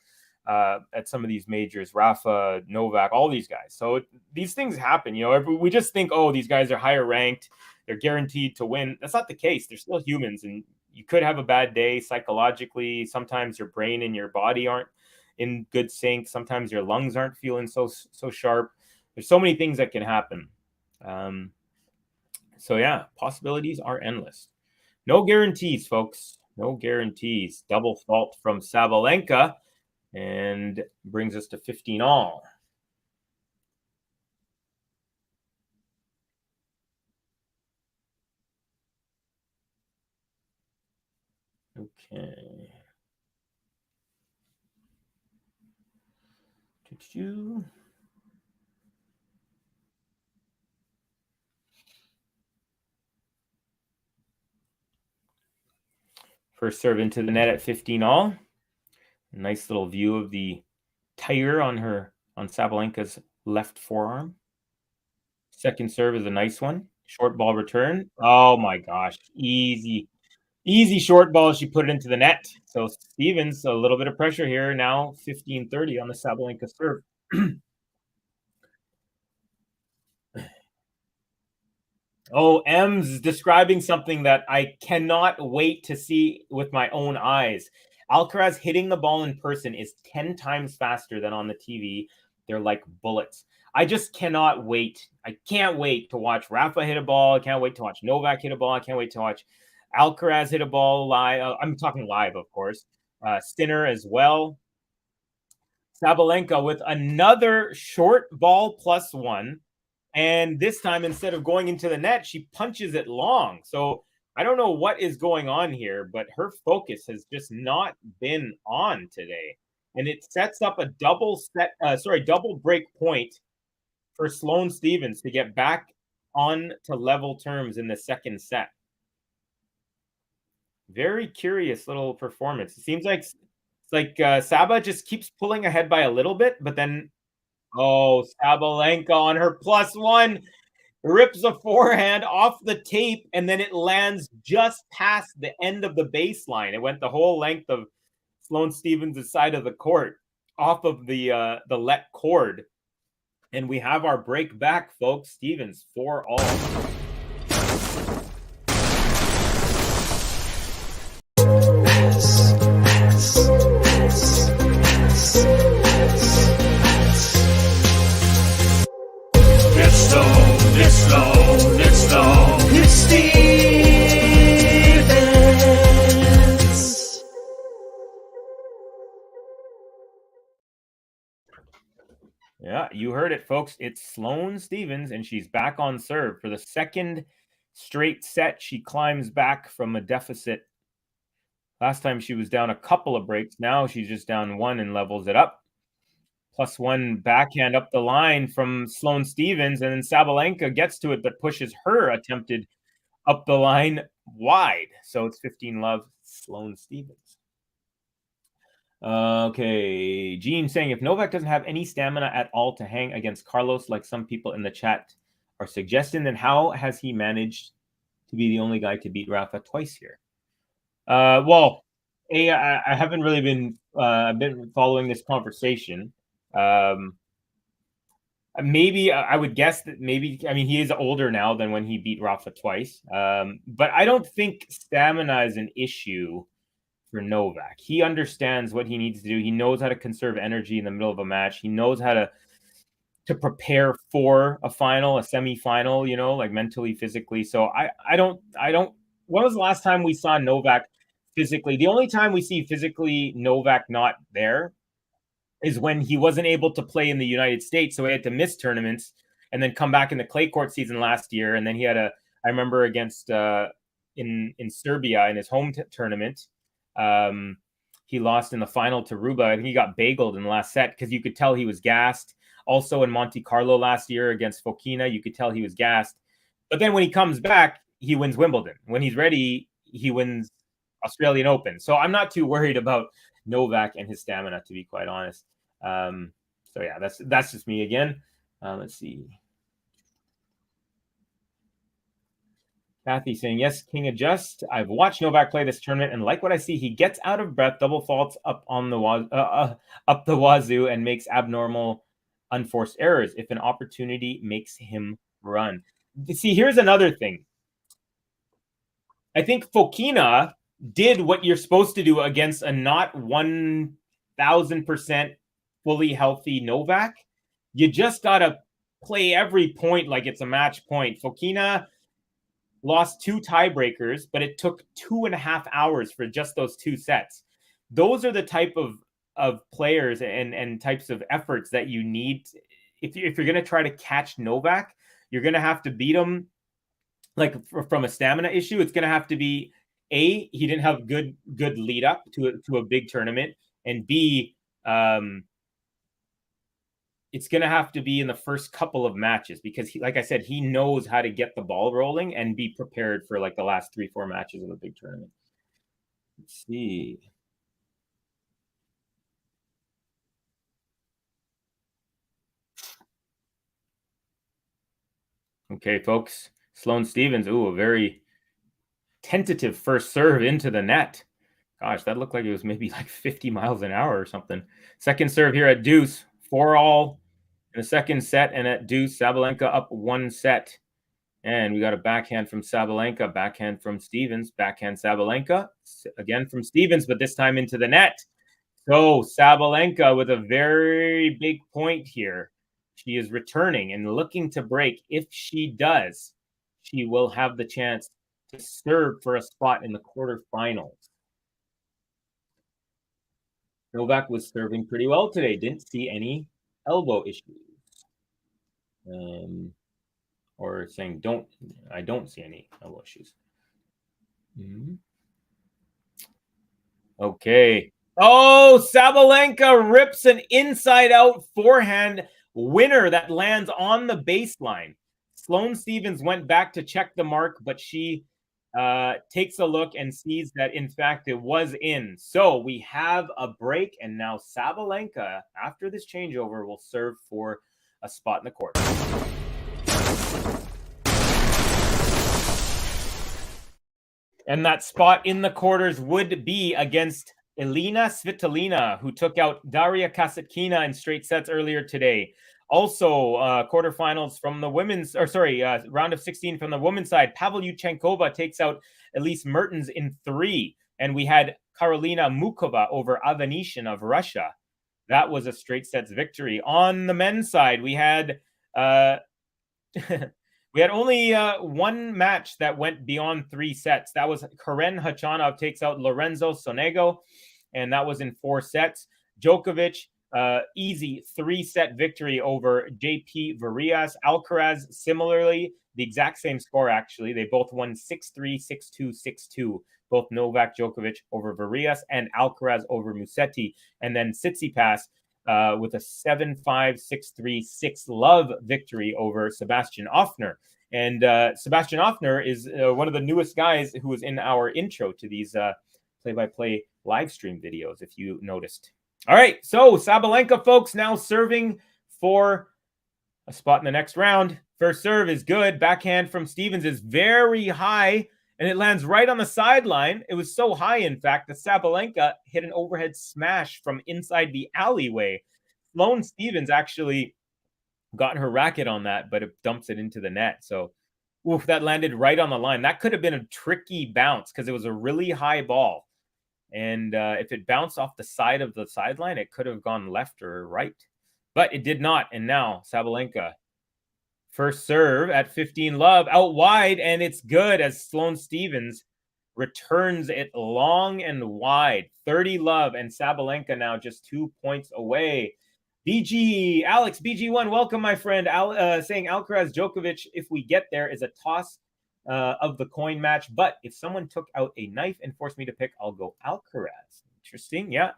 at some of these majors. Rafa, Novak, all these guys. So these things happen. We just think, oh, these guys are higher ranked. They're guaranteed to win. That's not the case. They're still humans, and you could have a bad day psychologically. Sometimes your brain and your body aren't in good sync. Sometimes your lungs aren't feeling so sharp. There's so many things that can happen. So yeah, possibilities are endless. No guarantees, folks. No guarantees. Double fault from Sabalenka. and brings us to 15 all. Okay. First serve into the net at 15 all. A nice little view of the tire on Sabalenka's left forearm. Second serve is a nice one. Short ball return. Oh my gosh. Easy short ball. She put it into the net. So Stevens, a little bit of pressure here. Now 15-30 on the Sabalenka serve. Oh, Ems is describing something that I cannot wait to see with my own eyes. Alcaraz hitting the ball in person is 10 times faster than on the TV. They're like bullets. I just cannot wait. I can't wait to watch Rafa hit a ball. I can't wait to watch Novak hit a ball. I can't wait to watch Alcaraz hit a ball live. I'm talking live, of course. Sinner as well. Sabalenka with another short ball +1. And this time, instead of going into the net, she punches it long. So I don't know what is going on here, but her focus has just not been on today. And it sets up a double break point for Sloane Stevens to get back on to level terms in the second set. Very curious little performance. It seems like Saba just keeps pulling ahead by a little bit, but then Sabalenka on her +1 rips a forehand off the tape, and then it lands just past the end of the baseline. It went the whole length of Sloane Stevens' side of the court, off of the let cord. And we have our break back, folks. Stevens 4 all. It's Stevens. Yeah, you heard it, folks. It's Sloane Stevens, and she's back on serve for the second straight set. She climbs back from a deficit. Last time she was down a couple of breaks. Now she's just down 1 and levels it up. +1 backhand up the line from Sloane Stevens, and then Sabalenka gets to it, but pushes her attempted up the line wide. So it's 15-love Sloane Stevens. Okay, Gene saying, if Novak doesn't have any stamina at all to hang against Carlos, like some people in the chat are suggesting, then how has he managed to be the only guy to beat Rafa twice here? Well, I haven't really been following this conversation. Maybe I would guess that he is older now than when he beat Rafa twice. But I don't think stamina is an issue for Novak. He understands what he needs to do. He knows how to conserve energy in the middle of a match. He knows how to prepare for a final, a semi-final, like mentally, physically. So I don't. When was the last time we saw Novak physically? The only time we see physically Novak not there is when he wasn't able to play in the United States, so he had to miss tournaments and then come back in the clay court season last year. And then he had I remember against in Serbia in his home tournament, he lost in the final to Ruba, and he got bageled in the last set because you could tell he was gassed. Also in Monte Carlo last year against Fokina, you could tell he was gassed. But then when he comes back, he wins Wimbledon. When he's ready, he wins Australian Open. So I'm not too worried about Novak and his stamina, to be quite honest. So yeah, that's just me again. Let's see. Kathy saying, yes, King adjust. I've watched Novak play this tournament and like what I see. He gets out of breath, double faults up the wazoo, and makes abnormal, unforced errors if an opportunity makes him run. See, here's another thing. I think Fokina did what you're supposed to do against a not 1,000% fully healthy Novak. You just got to play every point like it's a match point. Fokina lost 2 tiebreakers, but it took 2.5 hours for just those 2 sets. Those are the type of of players and types of efforts that you need. If you're going to try to catch Novak, you're going to have to beat him like from a stamina issue. It's going to have to be A, he didn't have good lead up to a big tournament, and B, it's going to have to be in the first couple of matches because, like I said, he knows how to get the ball rolling and be prepared for like the last 3-4 matches of a big tournament. Let's see. Okay, folks. Sloane Stephens. Ooh, a very tentative first serve into the net. Gosh, that looked like it was maybe like 50 miles an hour or something. Second serve here at deuce. 4-all in the second set, and at deuce, Sabalenka up 1 set. And we got a backhand from Sabalenka, backhand from Stephens, backhand Sabalenka, again from Stephens, but this time into the net. So Sabalenka with a very big point here. She is returning and looking to break. If she does, she will have the chance to serve for a spot in the quarterfinals. Novak was serving pretty well today. Didn't see any elbow issues. Or saying I don't see any elbow issues. Okay. Oh, Sabalenka rips an inside-out forehand winner that lands on the baseline. Sloane Stephens went back to check the mark, but she takes a look and sees that, in fact, it was in. So we have a break, and now Sabalenka, after this changeover, will serve for a spot in the court. And that spot in the quarters would be against Aryna Svitolina, who took out Daria Kasatkina in straight sets earlier today. Also, quarterfinals from the women's, round of 16 from the women's side. Pavlyuchenkova takes out Elise Mertens in 3. And we had Karolina Mukova over Avanishin of Russia. That was a straight sets victory. On the men's side, we had we had only one match that went beyond 3 sets. That was Karen Khachanov takes out Lorenzo Sonego, and that was in 4 sets. Djokovic, easy 3-set victory over JP Varillas. Alcaraz, similarly, the exact same score, actually. They both won 6-3, 6-2, 6-2. Both Novak Djokovic over Varillas and Alcaraz over Musetti. And then Tsitsipas with a 7-5, 6-3, 6-love victory over Sebastian Offner. And Sebastian Offner is one of the newest guys who was in our intro to these play-by-play live stream videos, if you noticed. All right, so Sabalenka, folks, now serving for a spot in the next round. First serve is good. Backhand from Stephens is very high, and it lands right on the sideline. It was so high, in fact, that Sabalenka hit an overhead smash from inside the alleyway. Sloane Stephens actually got her racket on that, but it dumps it into the net. So, oof, that landed right on the line. That could have been a tricky bounce because it was a really high ball. And if it bounced off the side of the sideline, it could have gone left or right. But it did not. And now Sabalenka, first serve at 15-love, out wide, and it's good as Sloane Stephens returns it long and wide. 30-love, and Sabalenka now just 2 points away. Alex, BG1, welcome, my friend. Saying Alcaraz Djokovic, if we get there, is a toss of the coin match. But if someone took out a knife and forced me to pick, I'll go Alcaraz. Interesting, yeah.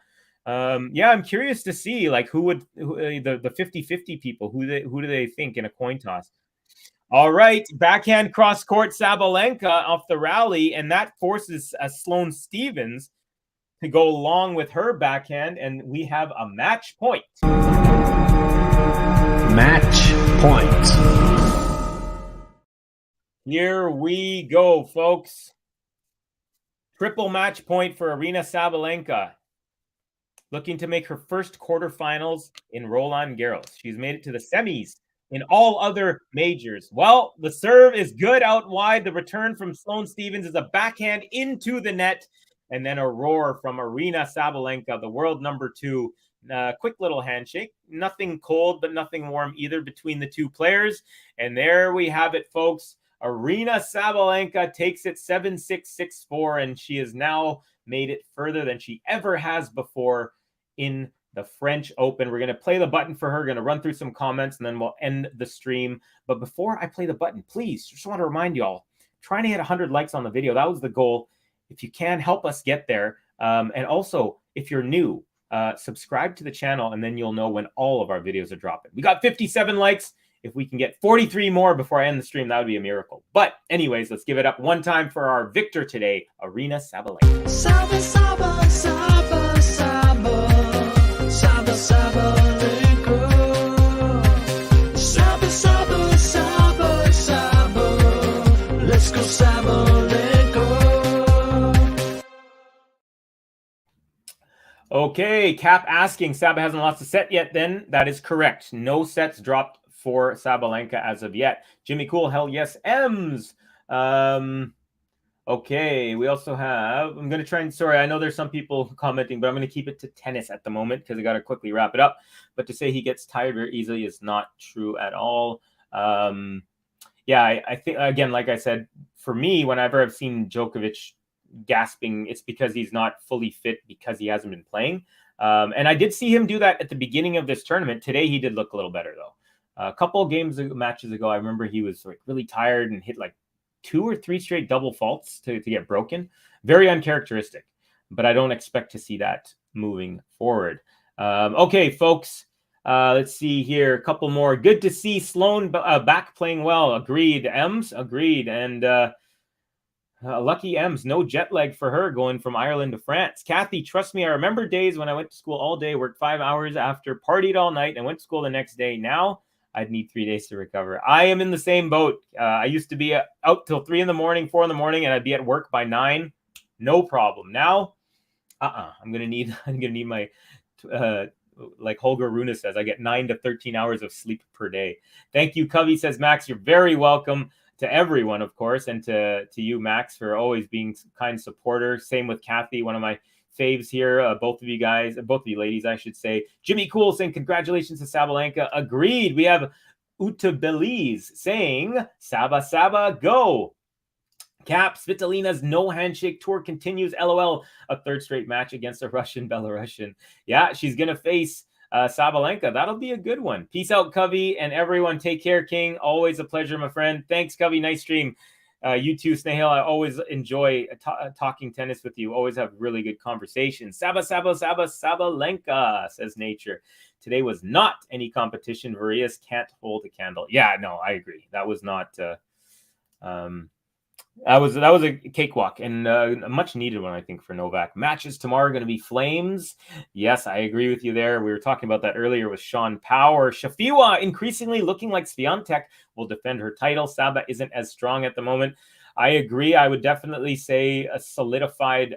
I'm curious to see like the 50-50 people, who do they think in a coin toss? All right, backhand cross court Sabalenka off the rally, and that forces Sloane Stephens to go along with her backhand, and we have a match point. Match point. Here we go, folks. Triple match point for Aryna Sabalenka, looking to make her first quarterfinals in Roland Garros. She's made it to the semis in all other majors. Well, the serve is good out wide. The return from Sloane Stephens is a backhand into the net, and then a roar from Aryna Sabalenka, the world number 2. Quick little handshake. Nothing cold, but nothing warm either between the two players. And there we have it, folks. Aryna Sabalenka takes it 7-6, 6-4, and she has now made it further than she ever has before in the French Open. We're going to play the button for her, going to run through some comments, and then we'll end the stream. But before I play the button, please, just want to remind y'all, trying to hit 100 likes on the video. That was the goal. If you can, help us get there. And also, if you're new, subscribe to the channel, and then you'll know when all of our videos are dropping. We got 57 likes. If we can get 43 more before I end the stream, that would be a miracle. But anyways, let's give it up one time for our victor today, Aryna Sabalenka. Saba, Saba, Saba, Saba, Saba, Sabalenka. Saba, Saba, Saba, Saba, let's go Sabalenka. Okay, Cap asking, Saba hasn't lost a set yet then? That is correct. No sets dropped for Sabalenka as of yet. Jimmy Cool, hell yes. Ems. Okay, we also have, I'm going to try and, sorry, I know there's some people commenting, but I'm going to keep it to tennis at the moment because I got to quickly wrap it up. But to say he gets tired very easily is not true at all. Yeah, I think, again, like I said, for me, whenever I've seen Djokovic gasping, it's because he's not fully fit because he hasn't been playing. And I did see him do that at the beginning of this tournament. Today, he did look a little better, though. A couple of matches ago, I remember he was like really tired and hit like 2 or 3 straight double faults to get broken. Very uncharacteristic, but I don't expect to see that moving forward. Okay, folks, let's see here. A couple more. Good to see Sloane back playing well. Agreed. Ems, agreed. And lucky Ems, no jet lag for her going from Ireland to France. Kathy, trust me, I remember days when I went to school all day, worked 5 hours after, partied all night, and went to school the next day. Now, I'd need 3 days to recover. I am in the same boat. I used to be out till 3 in the morning, 4 in the morning, and I'd be at work by 9. No problem. Now, I'm gonna need my like Holger Rune says, I get 9 to 13 hours of sleep per day. Thank you, Covey says Max. You're very welcome to everyone, of course, and to you, Max, for always being a kind supporter. Same with Kathy, one of my faves here, both of you guys, both of you ladies, I should say. Jimmy Cool saying congratulations to Sabalenka. Agreed. We have Uta Belize saying Saba Saba go. Cap, Svitolina's no handshake tour continues. LOL. A 3rd straight match against a Russian Belarusian. Yeah, she's gonna face Sabalenka. That'll be a good one. Peace out, Covey, and everyone. Take care, King. Always a pleasure, my friend. Thanks, Covey. Nice stream. You too, Snehal. I always enjoy talking tennis with you. Always have really good conversations. Saba, Saba, Saba, Sabalenka, says Nature. Today was not any competition. Varias can't hold a candle. Yeah, no, I agree. That was not. That was a cakewalk and a much needed one, I think, for Novak. Matches tomorrow are going to be flames. Yes, I agree with you there. We were talking about that earlier with Sean Power. Shafiwa increasingly looking like Swiatek will defend her title. Saba isn't as strong at the moment. I agree. I would definitely say a solidified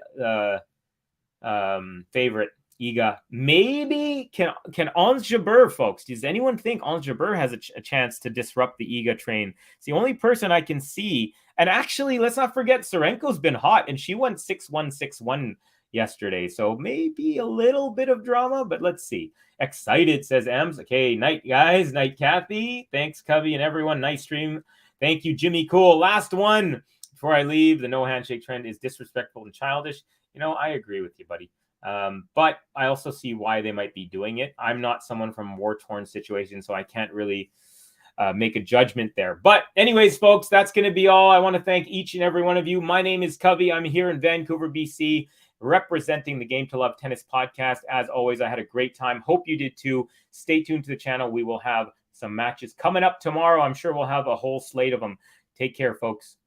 favorite, Iga. Maybe can Ons Jabeur, folks. Does anyone think Ons Jabeur has a chance to disrupt the Iga train? It's the only person I can see. And actually, let's not forget, Serenko's been hot, and she won 6-1, 6-1 yesterday. So maybe a little bit of drama, but let's see. Excited, says Ems. Okay, night, guys. Night, Kathy. Thanks, Covey, and everyone. Nice stream. Thank you, Jimmy Cool. Last one before I leave. The no handshake trend is disrespectful and childish. You know, I agree with you, buddy. But I also see why they might be doing it. I'm not someone from war-torn situations, so I can't really make a judgment there. But anyways, folks, that's going to be all. I want to thank each and every one of you. My name is Covey. I'm here in Vancouver, BC, representing the Game to Love Tennis podcast. As always, I had a great time. Hope you did too. Stay tuned to the channel. We will have some matches coming up tomorrow. I'm sure we'll have a whole slate of them. Take care, folks.